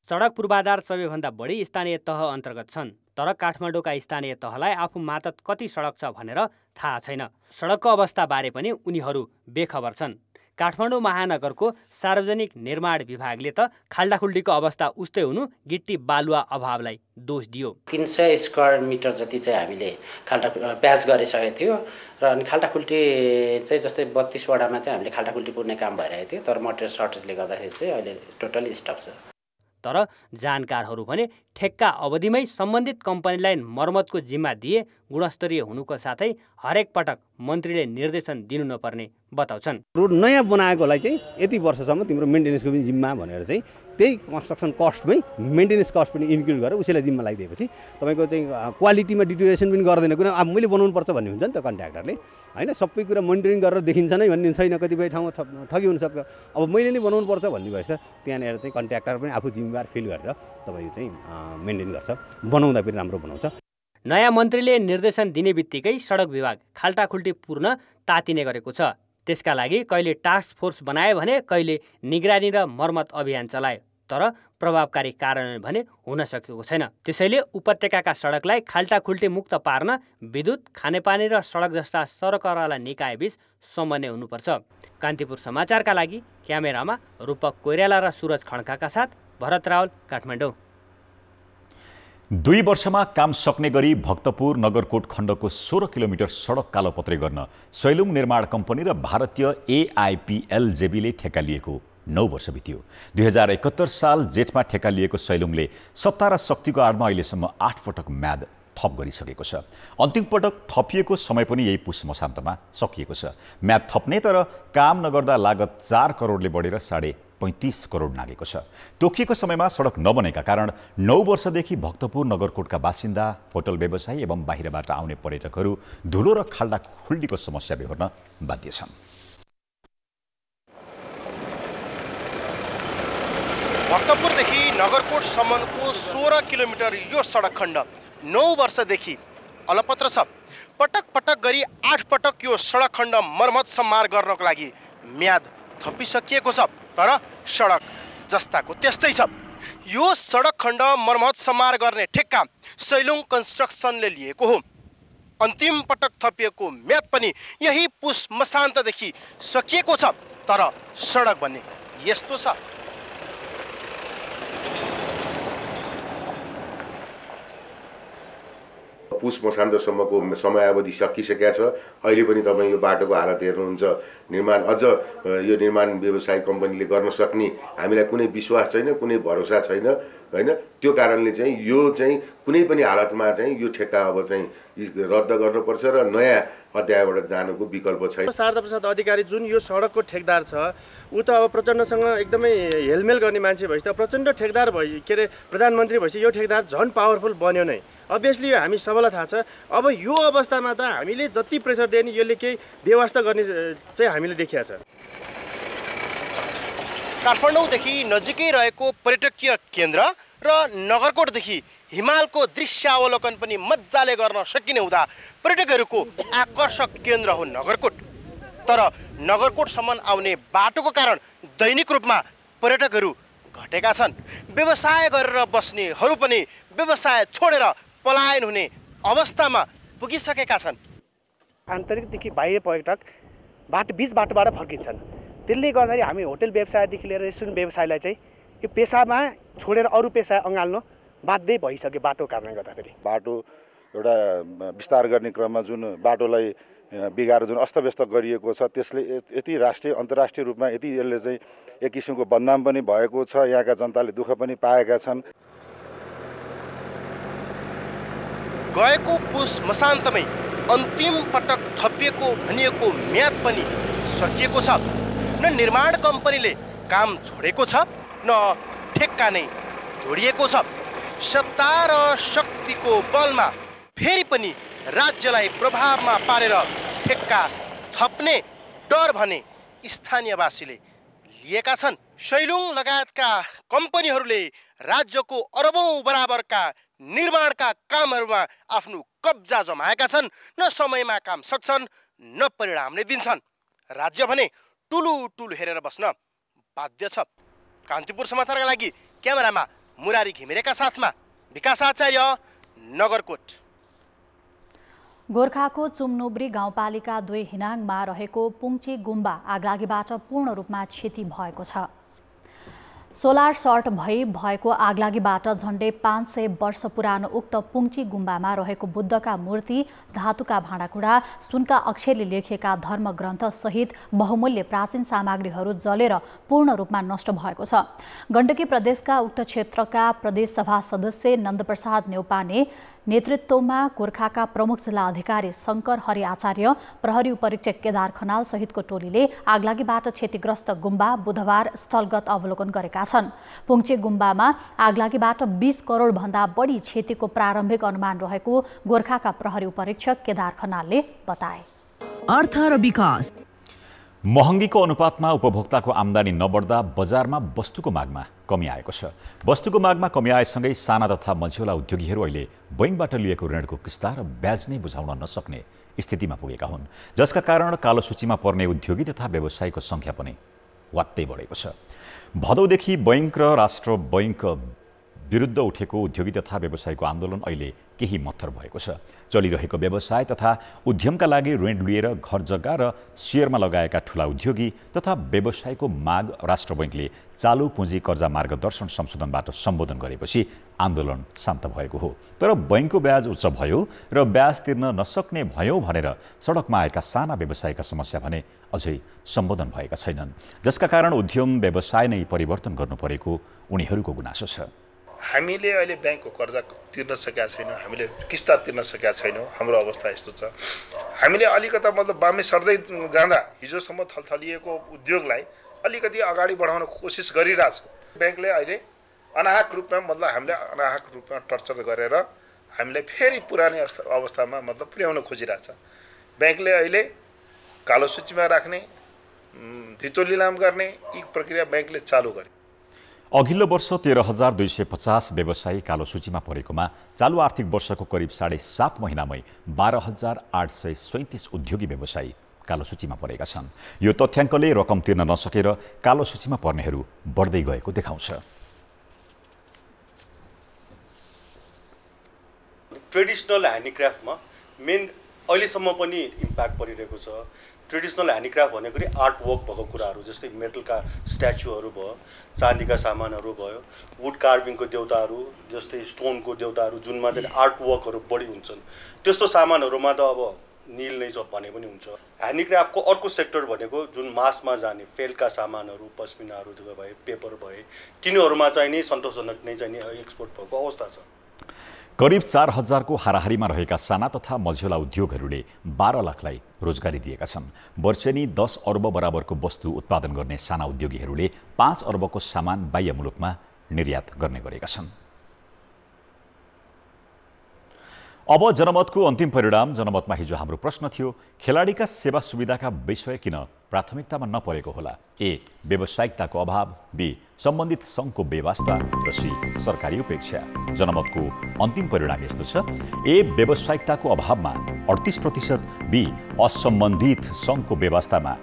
सडक पूर्वाधार सबैभन्दा बढी स्थानीय तह अन्तर्गत छन्। तर काठमाडौँका स्थानीय तहलाई आफू मातहत कति सडक छ भनेर थाहा छैन। सडकको अवस्थाबारे पनि उनीहरू बेखबर छन्। काठमाडौँ महानगरको सार्वजनिक निर्माण विभागले त खाल्डाखुल्डीको अवस्था उस्तै हुनु गिट्टी बालुवा अभावलाई दोष दियो। 300 स्क्वायर मिटर जति चाहिँ हामीले प्याच गरिसकेको थियो र अनि खाल्डाखुल्टी चाहिँ जस्तै 32 वडामा चाहिँ हामीले खाल्डाखुल्टी पुर्ने काम भइरहेको थियो। तर मटेरियल सर्टेजले गर्दाखेरि चाहिँ अहिले टोटली स्टप छ। तर जानकारहरू भने ठेक्का अवधिमै सम्बन्धित कम्पनीलाई मर्मतको जिम्मा दिए गुणस्तरीय हुनुको साथै हरेक पटक मन्त्रीले निर्देशन दिनु नपर्ने बताउँछन्। रोड नयाँ बनाएकोलाई चाहिँ यति वर्षसम्म तिम्रो मेन्टेनेन्सको पनि जिम्मा भनेर चाहिँ त्यही कन्स्ट्रक्सन कस्टमै मेन्टेनेन्स कस्ट पनि इन्क्लुड गरेर उसैलाई जिम्मा लगाइदिएपछि तपाईँको चाहिँ क्वालिटीमा डिटेरियोरेसन पनि गर्दैन। किन अब मैले बनाउनुपर्छ भन्ने हुन्छ नि त कन्ट्र्याक्टरले, होइन सबै कुरा मोनिटरिङ गरेर देखिन्छ नै भन्ने छैन। कतिपय ठाउँमा ठगी हुनसक्छ। अब मैले नै बनाउनुपर्छ भन्ने भएछ त्यहाँनिर चाहिँ कन्ट्र्याक्टर पनि आफू जिम्मेवार फिल गरेर तपाईँ चाहिँ मेन्टेन गर्छ, बनाउँदा पनि राम्रो बनाउँछ। नयाँ मन्त्रीले निर्देशन दिने बित्तिकै सडक विभाग खाल्टाखुल्टी पूर्ण तातिने गरेको छ। त्यसका लागि कहिले टास्क फोर्स बनाए भने कहिले निगरानी र मर्मत अभियान चलायो, तर प्रभावकारी कार्यान्वयन भने हुन सकेको छैन। त्यसैले उपत्यकाका सडकलाई खाल्टाखुल्टी मुक्त पार्न विद्युत, खानेपानी र सडक जस्ता सरकारवाला निकायबीच समन्वय हुनुपर्छ। कान्तिपुर समाचारका लागि क्यामेरामा रूपक कोइराला र सुरज खड्काका साथ भरत रावल, काठमाडौँ। 2 वर्षमा काम सक्ने गरी भक्तपुर नगरकोट खण्डको 16 किलोमिटर सडक कालोपत्रे गर्न सैलुङ निर्माण कम्पनी र भारतीय AIPLJBले ठेक्का लिएको 9 वर्ष बित्यो। 2071 साल जेठमा ठेक्का लिएको सैलुङले सत्ता र शक्तिको आडमा अहिलेसम्म 8 पटक म्याद थप गरिसकेको छ। अन्तिम पटक थपिएको समय पनि यही पुस मसान्तमा सकिएको छ। म्याद थप्ने तर काम नगर्दा लागत 4 करोडले बढेर 35 करोड नागेको छ। तोकिएको समयमा सडक नबनेका कारण 9 वर्षदेखि भक्तपुर नगरकोटका बासिन्दा, होटल व्यवसायी एवं बाहिरबाट आउने पर्यटकहरू धुलो र खाल्डाखुल्डीको समस्या बेहोर्न बाध्य छन्। भक्तपुरदेखि नगरकोटसम्मको 16 किलोमिटर यो सडक खण्ड 9 वर्षदेखि अलपत्र छ। पटक पटक गरी 8 पटक यो सडक खण्ड मर्मत सम्मार गर्नको लागि म्याद थपिसकिएको छ, तर सडक जस्ताको त्यस्तै छ। यो सडक खण्ड मर्मत सम्मार गर्ने ठेक्का सैलुङ कन्स्ट्रक्सनले लिएको हो। अन्तिम पटक थपिएको म्याद पनि यही पुस मसान्तदेखि सकिएको छ, तर सडक भन्ने यस्तो छ। पुस मसान्तसम्मको समयावधि सकिसकेका छ। अहिले पनि तपाईँ यो बाटोको हालत हेर्नुहुन्छ, निर्माण अझ यो निर्माण व्यवसाय कम्पनीले गर्न सक्ने हामीलाई कुनै विश्वास छैन, कुनै भरोसा छैन, होइन। त्यो कारणले चाहिँ यो चाहिँ कुनै पनि हालतमा चाहिँ यो ठेक्का अब चाहिँ रद्द गर्नुपर्छ र नयाँ अध्यायबाट जानुको विकल्प छैन। शारदा प्रसाद अधिकारी जुन यो सडकको ठेकदार छ, ऊ त अब प्रचण्डसँग एकदमै हेलमेल गर्ने मान्छे भएपछि त प्रचण्ड ठेकदार भयो, के अरे प्रधानमन्त्री भएपछि यो ठेकदार झन् पावरफुल बन्यो नै। अभियसली हामी सबैलाई थाहा छ। अब यो अवस्थामा त हामीले जति प्रेसर दिए नि यसले केही व्यवस्था गर्ने चाहिँ हामीले देखिया छ। काठमाडौँदेखि नजिकै रहेको पर्यटकीय केन्द्र र नगरकोटदेखि हिमालको दृश्यावलोकन पनि मजाले गर्न सकिने हुँदा पर्यटकहरूको आकर्षक केन्द्र हो नगरकोट। तर नगरकोटसम्म आउने बाटोको कारण दैनिक रूपमा पर्यटकहरू घटेका छन्। व्यवसाय गरेर बस्नेहरू पनि व्यवसाय छोडेर पलायन हुने अवस्थामा पुगिसकेका छन्। आन्तरिकदेखि बाह्य पर्यटक बिच बाटोबाट फर्किन्छन्। त्यसले गर्दाखेरि हामी होटल व्यवसायदेखि लिएर रेस्टुरेन्ट व्यवसायलाई चाहिँ यो पेसामा छोडेर अरू पेसा अँगाल्नु बाध्य भइसक्यो बाटो कारणले गर्दाखेरि। बाटो एउटा विस्तार गर्ने क्रममा जुन बाटोलाई बिगाएर जुन अस्तव्यस्त गरिएको छ, त्यसले यति राष्ट्रिय अन्तर्राष्ट्रिय रूपमा यति यसले चाहिँ एक किसिमको बदनाम पनि भएको छ। यहाँका जनताले दुःख पनि पाएका छन्। गएको पुस मसान्तमै अन्तिम पटक थपिएको भनिएको म्याद पनि सकिएको छ। न निर्माण कम्पनीले काम छोडेको छ, न ठेक्का नै तोडिएको छ। सत्ता र शक्तिको बलमा फेरि पनि राज्यलाई प्रभावमा पारेर ठेक्का थप्ने डर भने स्थानीयवासीले लिएका छन्। सैलुङ लगायतका कम्पनीहरूले राज्यको अरबौं बराबरका निर्माणका कामहरूमा आफ्नो कब्जा जमाएका छन्। न समयमा काम सक्छन्, न परिणाम नै दिन्छन्। राज्य भने टुलु हेरेर बस्न बाध्य छ। कान्तिपुर समाचारका लागि क्यामेरामा मुरारी घिमिरेका साथमा विकास आचार्य, नगरकोट। गोर्खाको चुम्नोब्री गाउँपालिका 2 हिनाङमा रहेको पुङची गुम्बा आगलागीबाट पूर्ण रूपमा क्षति भएको छ। सोलर सर्ट भएको आगलागीबाट झण्डै 500 वर्ष पुरानो उक्त पुङ्ची गुम्बामा रहेको बुद्धका मूर्ति, धातुका भाँडाकुँडा, सुनका अक्षरले लेखिएका धर्मग्रन्थ सहित बहुमूल्य प्राचीन सामग्रीहरू जलेर पूर्ण रूपमा नष्ट भएको छ। गण्डकी प्रदेशका उक्त क्षेत्रका प्रदेश सभा सदस्य नन्दप्रसाद न्यौपाने नेतृत्वमा गोर्खाका प्रमुख जिल्ला अधिकारी शङ्कर हरि आचार्य, प्रहरी उपरीक्षक केदार खनाल सहितको टोलीले आगलागीबाट क्षतिग्रस्त गुम्बा बुधबार स्थलगत अवलोकन गरेका छन्। पुङ्चे गुम्बामा आगलागीबाट 20 करोड भन्दा बढी क्षतिको प्रारम्भिक अनुमान रहेको गोर्खाका प्रहरी उपरीक्षक केदार खनालले बताए। अर्थ र विकास। महँगीको अनुपातमा उपभोक्ताको आम्दानी नबढ्दा बजारमा वस्तुको मागमा कमी आएको छ। वस्तुको मागमा कमी आएसँगै साना तथा मझौला उद्योगीहरू अहिले बैंकबाट लिएको ऋणको किस्ता र ब्याज नै बुझाउन नसक्ने स्थितिमा पुगेका हुन्, जसका कारण कालो सूचीमा पर्ने उद्योगी तथा व्यवसायीको संख्या पनि वात्तै बढेको छ। भदौदेखि बैंक र राष्ट्र बैंक विरुद्ध उठेको उद्योगी तथा व्यवसायीको आन्दोलन अहिले केही मत्थर भएको छ। चलिरहेको व्यवसाय तथा उद्यमका लागि ऋण लिएर घर जग्गा र सेयरमा लगाएका ठूला उद्योगी तथा व्यवसायको माग राष्ट्र बैंकले चालु पुँजी कर्जा मार्गदर्शन संशोधनबाट सम्बोधन गरेपछि आन्दोलन शान्त भएको हो। तर बैंकको ब्याज उच्च भयो र ब्याज तिर्न नसक्ने भयो भनेर सडकमा आएका साना व्यवसायका समस्या भने अझै सम्बोधन भएका छैनन्, जसका कारण उद्यम व्यवसाय नै परिवर्तन गर्नु परेको उनीहरूको गुनासो छ। हामीले अहिले ब्याङ्कको कर्जा तिर्न सकेका छैनौँ, हामीले किस्ता तिर्न सकेका छैनौँ। हाम्रो अवस्था यस्तो छ। हामीले अलिकता मतलब बामे सर्दै जाँदा हिजोसम्म थलथलिएको उद्योगलाई अलिकति अगाडि बढाउन कोसिस गरिरहेछ। ब्याङ्कले अहिले अनाहक रूपमा मतलब हामीले अनाहक रूपमा टर्चर गरेर हामीलाई फेरि पुरानै अवस्थामा मतलब पुर्याउन खोजिरहेछ। ब्याङ्कले अहिले कालो सूचीमा राख्ने, धितो लिलाम गर्ने यी प्रक्रिया ब्याङ्कले चालु गरे। अघिल्लो वर्ष 13,250 व्यवसायी कालो सूचीमा परेकोमा चालु आर्थिक वर्षको करिब 7.5 महिनामै 12,837 उद्योगी व्यवसायी कालो सूचीमा परेका छन्। यो तथ्याङ्कले रकम तिर्न नसकेर कालो सूचीमा पर्नेहरू बढ्दै गएको देखाउँछ। ट्रेडिसनल ह्यान्डिक्राफ्टमा मेन अहिलेसम्म पनि इम्प्याक्ट परिरहेको छ। ट्रेडिसनल ह्यान्डिक्राफ्ट भनेको नि आर्ट वर्क भएको कुराहरू, जस्तै मेटलका स्ट्याचुहरू भयो, चाँदीका सामानहरू भयो, वुड कार्भिङको देउताहरू जस्तै स्टोनको देउताहरू जुनमा चाहिँ आर्ट वर्कहरू बढी हुन्छन्। त्यस्तो सामानहरूमा त अब निल नै छ भने पनि हुन्छ। ह्यान्डिक्राफ्टको अर्को सेक्टर भनेको जुन मासमा जाने फेलका सामानहरू, पस्मिनाहरू भए, पेपर भए, तिनीहरूमा चाहिँ नि सन्तोषजनक नै चाहिँ नि एक्सपोर्ट भएको अवस्था छ। करिब 4,000को हाराहारीमा रहेका साना तथा मझौला उद्योगहरूले 12 लाखलाई रोजगारी दिएका छन्। वर्षेनी 10 अर्ब बराबरको वस्तु उत्पादन गर्ने साना उद्योगीहरूले 5 अर्बको सामान बाह्य मुलुकमा निर्यात गर्ने गरेका छन्। अब जनमतको अन्तिम परिणाम। जनमतमा हिजो हाम्रो प्रश्न थियो, खेलाडीका सेवा सुविधाका विषय किन प्राथमिकतामा नपरेको होला? ए, व्यावसायिकताको अभाव, बी, सम्बन्धित सङ्घको बेवास्ता र सी, सरकारी उपेक्षा। जनमतको अन्तिम परिणाम यस्तो छ, ए, व्यावसायिकताको अभावमा 38%, बी, असम्बन्धित सङ्घको बेवास्तामा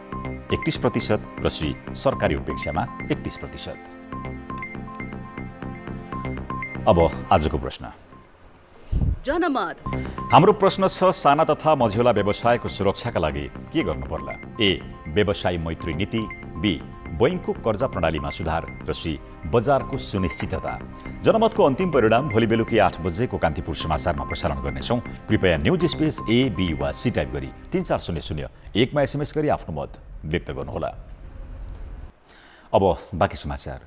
31% र सी, सरकारी उपेक्षामा 31%। अब आजको प्रश्न। जनमत। हाम्रो प्रश्न छ, साना तथा मझौला व्यवसायको सुरक्षाका लागि के गर्नु पर्ला? ए, व्यवसायी मैत्री नीति, बी, बैंकको कर्जा प्रणालीमा सुधार र सी, बजारको सुनिश्चितता। जनमतको अन्तिम परिणाम भोलि बेलुकी 8 बजेको कान्तिपुर समाचारमा प्रसारण गर्नेछौँ। कृपया न्युज स्पेस ए, बी वा सी टाइप गरी 34001 मा एसएमएस गरी आफ्नो मत व्यक्त गर्नुहोला। अब बाँकी समाचार।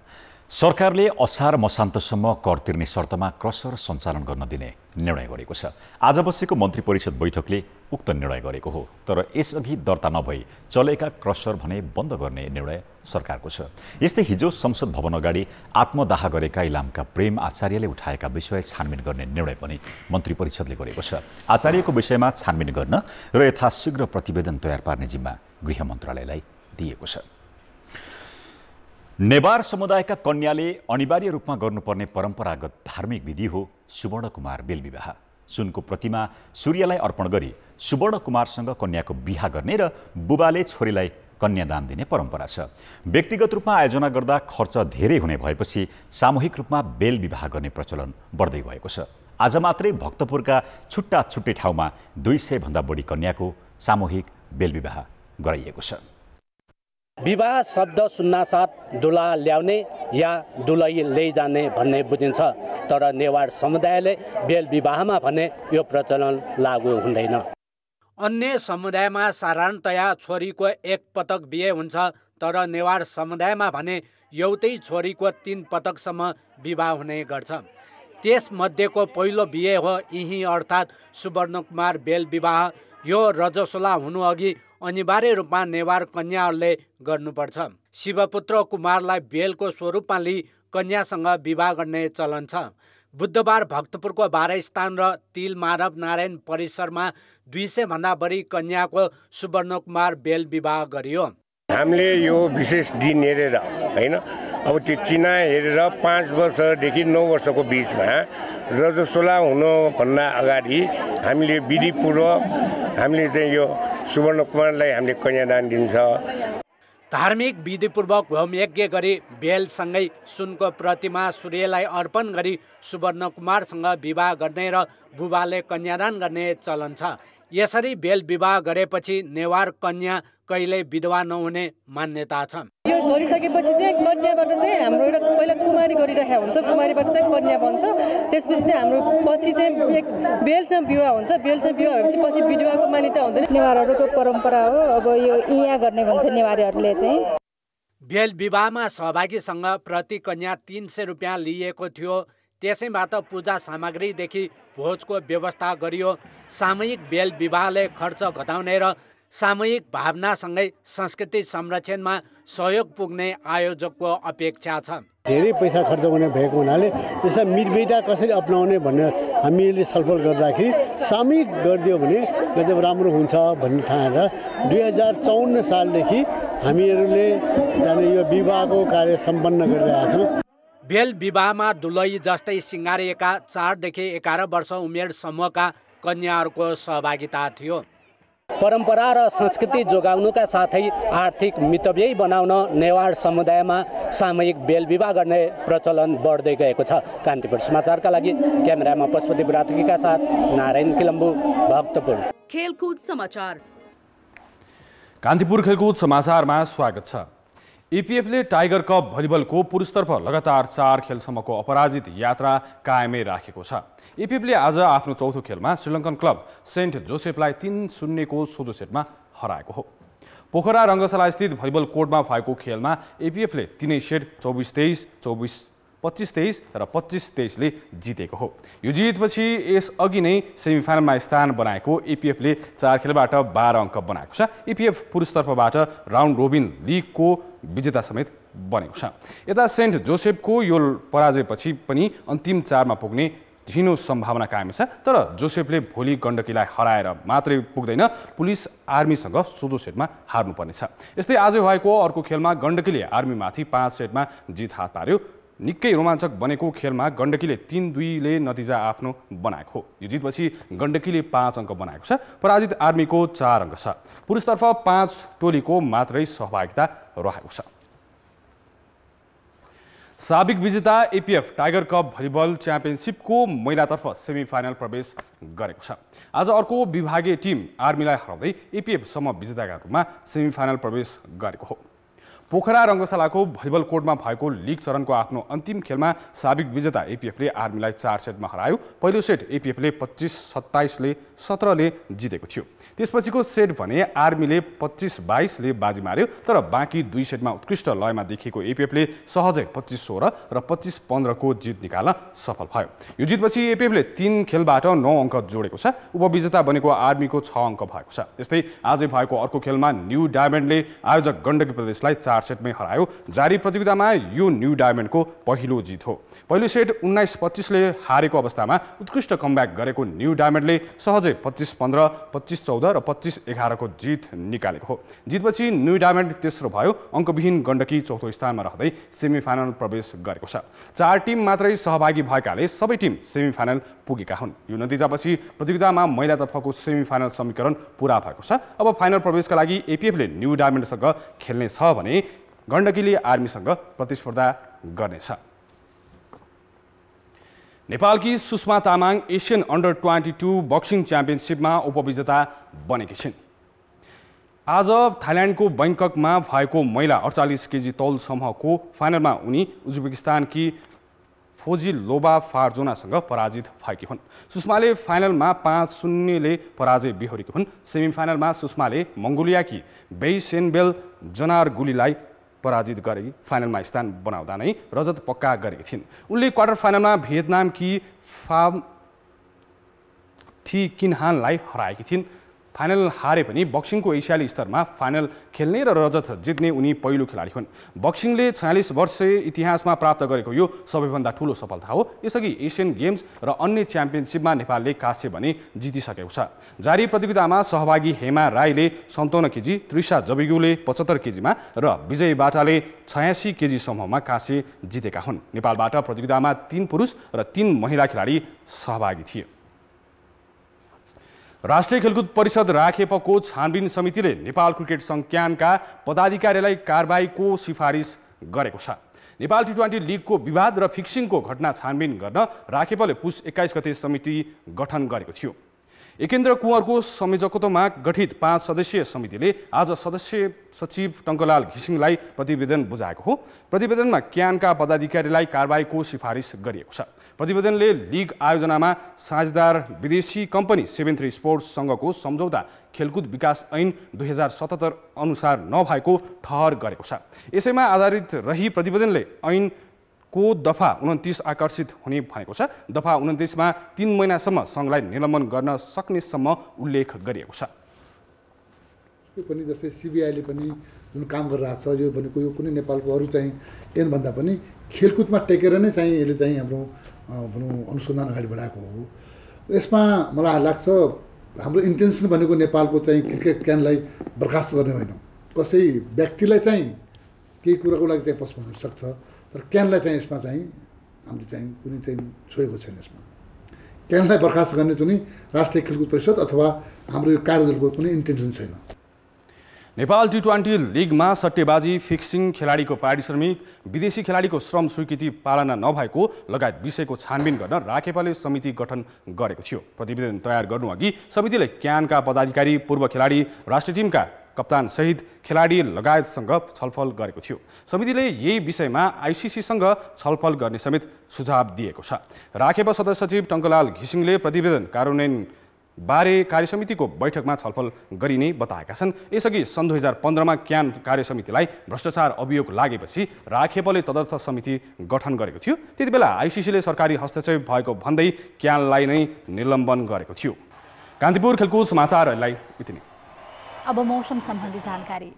सरकारले असार मसान्तसम्म कर तिर्ने शर्तमा क्रसर सञ्चालन गर्न दिने निर्णय गरेको छ। आज बसेको मन्त्री परिषद बैठकले उक्त निर्णय गरेको हो। तर यसअघि दर्ता नभई चलेका क्रसर भने बन्द गर्ने निर्णय सरकारको छ। यस्तै हिजो संसद भवन अगाडि आत्मदाह गरेका इलामका प्रेम आचार्यले उठाएका विषय छानबिन गर्ने निर्णय पनि मन्त्री परिषदले गरेको छ। आचार्यको विषयमा छानबिन गर्न र यथाशीघ्र प्रतिवेदन तयार पार्ने जिम्मा गृह मन्त्रालयलाई दिएको छ। नेवार समुदायका कन्याले अनिवार्य रूपमा गर्नुपर्ने परम्परागत धार्मिक विधि हो सुवर्णकुमार बेल विवाह। सुनको प्रतिमा सूर्यलाई अर्पण गरी सुवर्णकुमारसँग कन्याको बिहा गर्ने र बुबाले छोरीलाई कन्यादान दिने परम्परा छ। व्यक्तिगत रूपमा आयोजना गर्दा खर्च धेरै हुने भएपछि सामूहिक रूपमा बेल विवाह गर्ने प्रचलन बढ्दै गएको छ। आज मात्रै भक्तपुरका छुट्टा छुट्टै ठाउँमा 200 भन्दा बढी कन्याको सामूहिक बेल विवाह गराइएको छ। विवाह शब्द सुन्नासाथ दुला ल्याउने या दुलही लैजाने भन्ने बुझिन्छ, तर नेवार समुदायले बेल विवाहमा भने यो प्रचलन लागू हुँदैन। अन्य समुदायमा साधारणतया छोरीको एक पटक बिहे हुन्छ, तर नेवार समुदायमा भने एउटै छोरीको 3 पटकसम्म विवाह हुने गर्छ। त्यसमध्येको पहिलो बिहे हो यही अर्थात् सुवर्णकुमार बेल विवाह। यो रजस्वला हुनुअघि अनिवार्य रूपमा नेवार कन्याहरूले गर्नुपर्छ। शिवपुत्र कुमारलाई बेलको स्वरूपमा लिई कन्यासँग विवाह गर्ने चलन छ। बुधबार भक्तपुरको 12 स्थान र तिल माधव नारायण परिसरमा 200 भन्दा बढी कन्याको सुवर्णकुमार बेल विवाह गरियो। हामीले यो विशेष दिन हेरेर हैन, अब त्यो चिना हेरेर 5 वर्षदेखि 9 वर्षको बिचमा रजस्वला हुनुभन्दा अगाडि हामीले विधिपूर्वक हामीले चाहिँ यो सुवर्णकुमारलाई हामीले कन्यादान दिन्छ। धार्मिक विधिपूर्वक होम यज्ञ गरी बेलसँगै सुनको प्रतिमा सूर्यलाई अर्पण गरी सुवर्णकुमारसँग विवाह गर्ने र बुबाले कन्यादान गर्ने चलन छ। यसरी बेल विवाह गरेपछि नेवार कन्या कहिले विधवा नहुने मान्यता छ। यो गरिसकेपछि चाहिँ कन्याबाट चाहिँ हाम्रो एउटा पहिला कुमारी गरिरहेको हुन्छ, कुमारीबाट चाहिँ कन्या बन्छ। त्यसपछि चाहिँ हाम्रो पछि चाहिँ एक बेलसँग विवाह हुन्छ। बेलसँग विवाह भएपछि पछि विधवाको मान्यता हुँदैन। नेवारहरूको परम्परा हो। अब यो इया गर्ने भन्छ नेवारीहरूले चाहिँ। बेल विवाहमा सहभागीसँग प्रति कन्या 300 रुपियाँ लिएको थियो। त्यसैबाट पूजा सामग्रीदेखि भोजको व्यवस्था गरियो। सामूहिक बेल विवाहले खर्च घटाउने र सामूहिक भावनासँगै संस्कृति संरक्षणमा सहयोग पुग्ने आयोजकको अपेक्षा छ। धेरै पैसा खर्च हुने भएको हुनाले यसमा मितबेटा कसरी अपनाउने भन्ने हामीले छलफल गर्दाखेरि सामूहिक गरिदियो भने गजब राम्रो हुन्छ भन्ने ठानेर 2054 सालदेखि हामीहरूले यो विवाहको कार्य सम्पन्न गरिरहेका छौँ। बेल विवाहमा दुलही जस्तै सिँगारिएका 4 देखि 11 वर्ष उमेर समूहका कन्याहरूको सहभागिता थियो। परम्परा र संस्कृति जोगाउनुका साथै आर्थिक मितव्ययी बनाउन नेवार समुदायमा सामूहिक बेल विवाह गर्ने प्रचलन बढ्दै गएको छ। कान्तिपुर समाचारका लागि क्यामेरामा पशुपति बुढाथोकीका साथ नारायण किलम्बु, भक्तपुर। खेलकुद समाचार। कान्तिपुर खेलकुद समाचारमा स्वागत छ। इपिएफले टाइगर कप भलिबलको पुरुषतर्फ लगातार 4 खेलसम्मको अपराजित यात्रा कायमै राखेको छ। इपिएफले आज आफ्नो चौथो खेलमा श्रीलङ्कन क्लब सेन्ट जोसेफलाई 3-0 को सोझो सेटमा हराएको हो। पोखरा रङ्गशाला स्थित भलिबल कोर्टमा भएको खेलमा एपिएफले 3 सेट 24-23, 25-23 र 25-23 ले जितेको हो। यो जितपछि यसअघि नै सेमिफाइनलमा स्थान बनाएको एपिएफले 4 खेलबाट 12 अङ्क बनाएको छ। एपिएफ पुरुषतर्फबाट राउन्ड रोबिन लिगको विजेता समेत बनेको छ। यता सेन्ट जोसेफको यो पराजयपछि पनि अन्तिम 4 मा पुग्ने झिनो सम्भावना कायम छ। तर जोसेफले भोलि गण्डकीलाई हराएर मात्रै पुग्दैन, पुलिस आर्मीसँग सोझो सेटमा हार्नुपर्नेछ। यस्तै आज भएको अर्को खेलमा गण्डकीले आर्मीमाथि 5 सेटमा जित हात पार्यो। निकै रोमाञ्चक बनेको खेलमा गण्डकीले 3-2 ले नतिजा आफ्नो बनाएको हो। यो जितपछि गण्डकीले 5 अङ्क बनाएको छ। पराजित आर्मीको 4 अङ्क छ। पुरुषतर्फ 5 टोलीको मात्रै सहभागिता रहेको छ। साबिक विजेता एपिएफ टाइगर कप भलिबल च्याम्पियनसिपको महिलातर्फ सेमिफाइनल प्रवेश गरेको छ। आज अर्को विभागीय टिम आर्मीलाई हराउँदै एपिएफसम्म विजेताका रूपमा सेमिफाइनल प्रवेश गरेको हो। पोखरा रङ्गशालाको भलिबल कोर्टमा भएको लिग चरणको आफ्नो अन्तिम खेलमा साबिक विजेता एपिएफले आर्मीलाई 4 सेटमा हरायो। पहिलो सेट एपिएफले 25-27 ले 17 ले जितेको थियो। त्यसपछिको सेट भने आर्मीले 25-22 ले बाजी मार्यो। तर बाँकी 2 सेटमा उत्कृष्ट लयमा देखिएको एपिएफले सहजै 25-16 र 25-15 को जित निकाल्न सफल भयो। यो जितपछि एपिएफले 3 खेलबाट 9 अङ्क जोडेको छ। उपविजेता बनेको आर्मीको 6 अङ्क भएको छ। त्यस्तै आजै भएको अर्को खेलमा न्यू डायमन्डले आयोजक गण्डकी प्रदेशलाई 4 सेटमै हरायो। जारी प्रतियोगितामा यो न्यू डायमन्डको पहिलो जित हो। पहिलो सेट 19-25 ले हारेको अवस्थामा उत्कृष्ट कमब्याक गरेको न्यू डायमन्डले सहजै 25-15, 25-14 र 25-11 को जित निकालेको हो। जितपछि न्यू डायमन्ड तेस्रो भयो। अङ्कविहीन गण्डकी चौथो स्थानमा रहँदै सेमिफाइनल प्रवेश गरेको छ। 4 टिम मात्रै सहभागी भएकाले सबै टिम सेमिफाइनल पुगेका हुन्। यो नतिजापछि प्रतियोगितामा महिलातर्फको सेमिफाइनल समीकरण पूरा भएको छ। अब फाइनल प्रवेशका लागि एपिएफले न्यू डायमन्डसँग खेल्ने छ भने गण्डकीले आर्मीसँग प्रतिस्पर्धा गर्नेछ। नेपालकी Sushma Tamang Asian under 22 boxing च्याम्पियनसिपमा उपविजेता बनेकी छिन्। आज थाइल्यान्डको बैंककमा भएको महिला 48 केजी तौल समूहको फाइनलमा उनी उज्बेकिस्तानकी फोजिलोभा फार्जोनासँग पराजित भएकी हुन्। सुषमाले फाइनलमा 5-0ले पराजय बिहोरेकी हुन्। सेमिफाइनलमा सुषमाले मङ्गोलियाकी बेइसेनबेल जनारगुलीलाई पराजित गरी फाइनलमा स्थान बनाउँदा नै रजत पक्का गरेकी थिइन्। उनले क्वार्टर फाइनलमा भियतनामकी फाम थी किनहानलाई हराएकी थिइन्। फाइनल हारे पनि बक्सिङको एसियाली स्तरमा फाइनल खेल्ने र रजत जित्ने उनी पहिलो खेलाडी हुन्। बक्सिङले 46 वर्ष इतिहासमा प्राप्त गरेको यो सबैभन्दा ठूलो सफलता हो। यसअघि एसियन गेम्स र अन्य च्याम्पियनसिपमा नेपालले काँस्य भने जितिसकेको छ। जारी प्रतियोगितामा सहभागी हेमा राईले 57 केजी, त्रिषा जबिगुले 75 केजीमा र विजय बाटाले 86 केजी समूहमा काँस्य जितेका हुन्। नेपालबाट प्रतियोगितामा 3 पुरुष र 3 महिला खेलाडी सहभागी थिए। राष्ट्रिय खेलकुद परिषद राखेपको छानबिन समितिले नेपाल क्रिकेट सङ्घ क्यानका पदाधिकारीलाई कारबाहीको सिफारिस गरेको छ। नेपाल टी20 लिगको विवाद र फिक्सिङको घटना छानबिन गर्न राखेपले पुस 21 गते समिति गठन गरेको थियो। एकेन्द्र कुँवरको संयोजकत्वमा गठित 5 सदस्यीय समितिले आज सदस्य सचिव टङ्कलाल घिसिङलाई प्रतिवेदन बुझाएको हो। प्रतिवेदनमा क्यानका पदाधिकारीलाई कारबाहीको सिफारिस गरिएको छ। प्रतिवेदनले लिग आयोजनामा साझेदार विदेशी कम्पनी 73 स्पोर्ट्ससँगको सम्झौता खेलकुद विकास ऐन 2077 अनुसार नभएको ठहर गरेको छ। यसैमा आधारित रही प्रतिवेदनले ऐनको दफा 29 आकर्षित हुने भनेको छ। दफा 29 मा 3 महिनासम्म सङ्घलाई निलम्बन गर्न सक्नेसम्म उल्लेख गरिएको छ। यो पनि जस्तै सिबिआईले पनि जुन काम गरिरहेको छ यो भनेको यो कुनै नेपालको अरू चाहिँ एनभन्दा पनि खेलकुदमा टेकेर नै चाहिँ यसले चाहिँ हाम्रो भनौँ अनुसन्धान अगाडि बढाएको हो। यसमा मलाई लाग्छ हाम्रो इन्टेन्सन भनेको नेपालको चाहिँ क्रिकेट क्यानलाई बर्खास्त गर्ने होइन। कसै व्यक्तिलाई चाहिँ केही कुराको लागि चाहिँ पस्न सक्छ, तर क्यानलाई चाहिँ यसमा चाहिँ हामीले चाहिँ कुनै चाहिँ छोएको छैन। यसमा क्यानलाई बर्खास्त गर्ने जुनै राष्ट्रिय खेलकुद परिषद अथवा हाम्रो यो कार्यदलको कुनै इन्टेन्सन छैन। नेपाल टी20 लिगमा सट्टेबाजी, फिक्सिङ, खेलाडीको पारिश्रमिक, विदेशी खेलाडीको श्रम स्वीकृति पालना नभएको लगायत विषयको छानबिन गर्न राखेपाले समिति गठन गरेको थियो। प्रतिवेदन तयार गर्नुअघि समितिले क्यानका पदाधिकारी, पूर्व खेलाडी, राष्ट्रिय टिमका कप्तान सहित खेलाडी लगायतसँग छलफल गरेको थियो। समितिले यही विषयमा आइसिसीसँग छलफल गर्ने समेत सुझाव दिएको छ। राखेपा सदस्य सचिव टङ्कलाल घिसिङले प्रतिवेदन कार्यान्वयन बारे कार्यसमितिको बैठकमा छलफल गरिने बताएका छन्। यसअघि सन् 2015 मा क्यान कार्यसमितिलाई भ्रष्टाचार अभियोग लागेपछि राखेपले तदर्थ समिति गठन गरेको थियो। त्यतिबेला आइसिसीले सरकारी हस्तक्षेप भएको भन्दै क्यानलाई नै निलम्बन गरेको थियो। कान्तिपुर खेलकुद समाचारहरूलाई यति नै। अब मौसम सम्बन्धी जानकारी।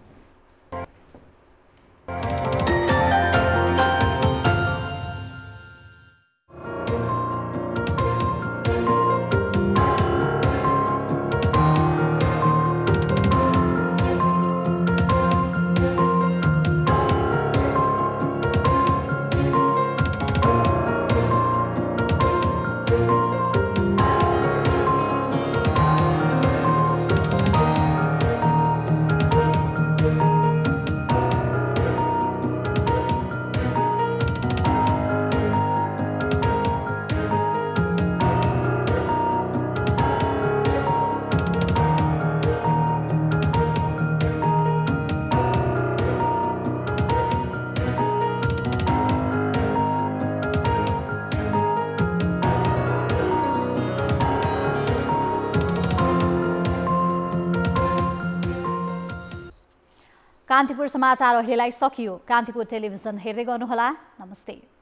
कान्तिपुर समाचार अहिलेलाई सकियो। कान्तिपुर टेलिभिजन हेर्दै गर्नुहोला। नमस्ते।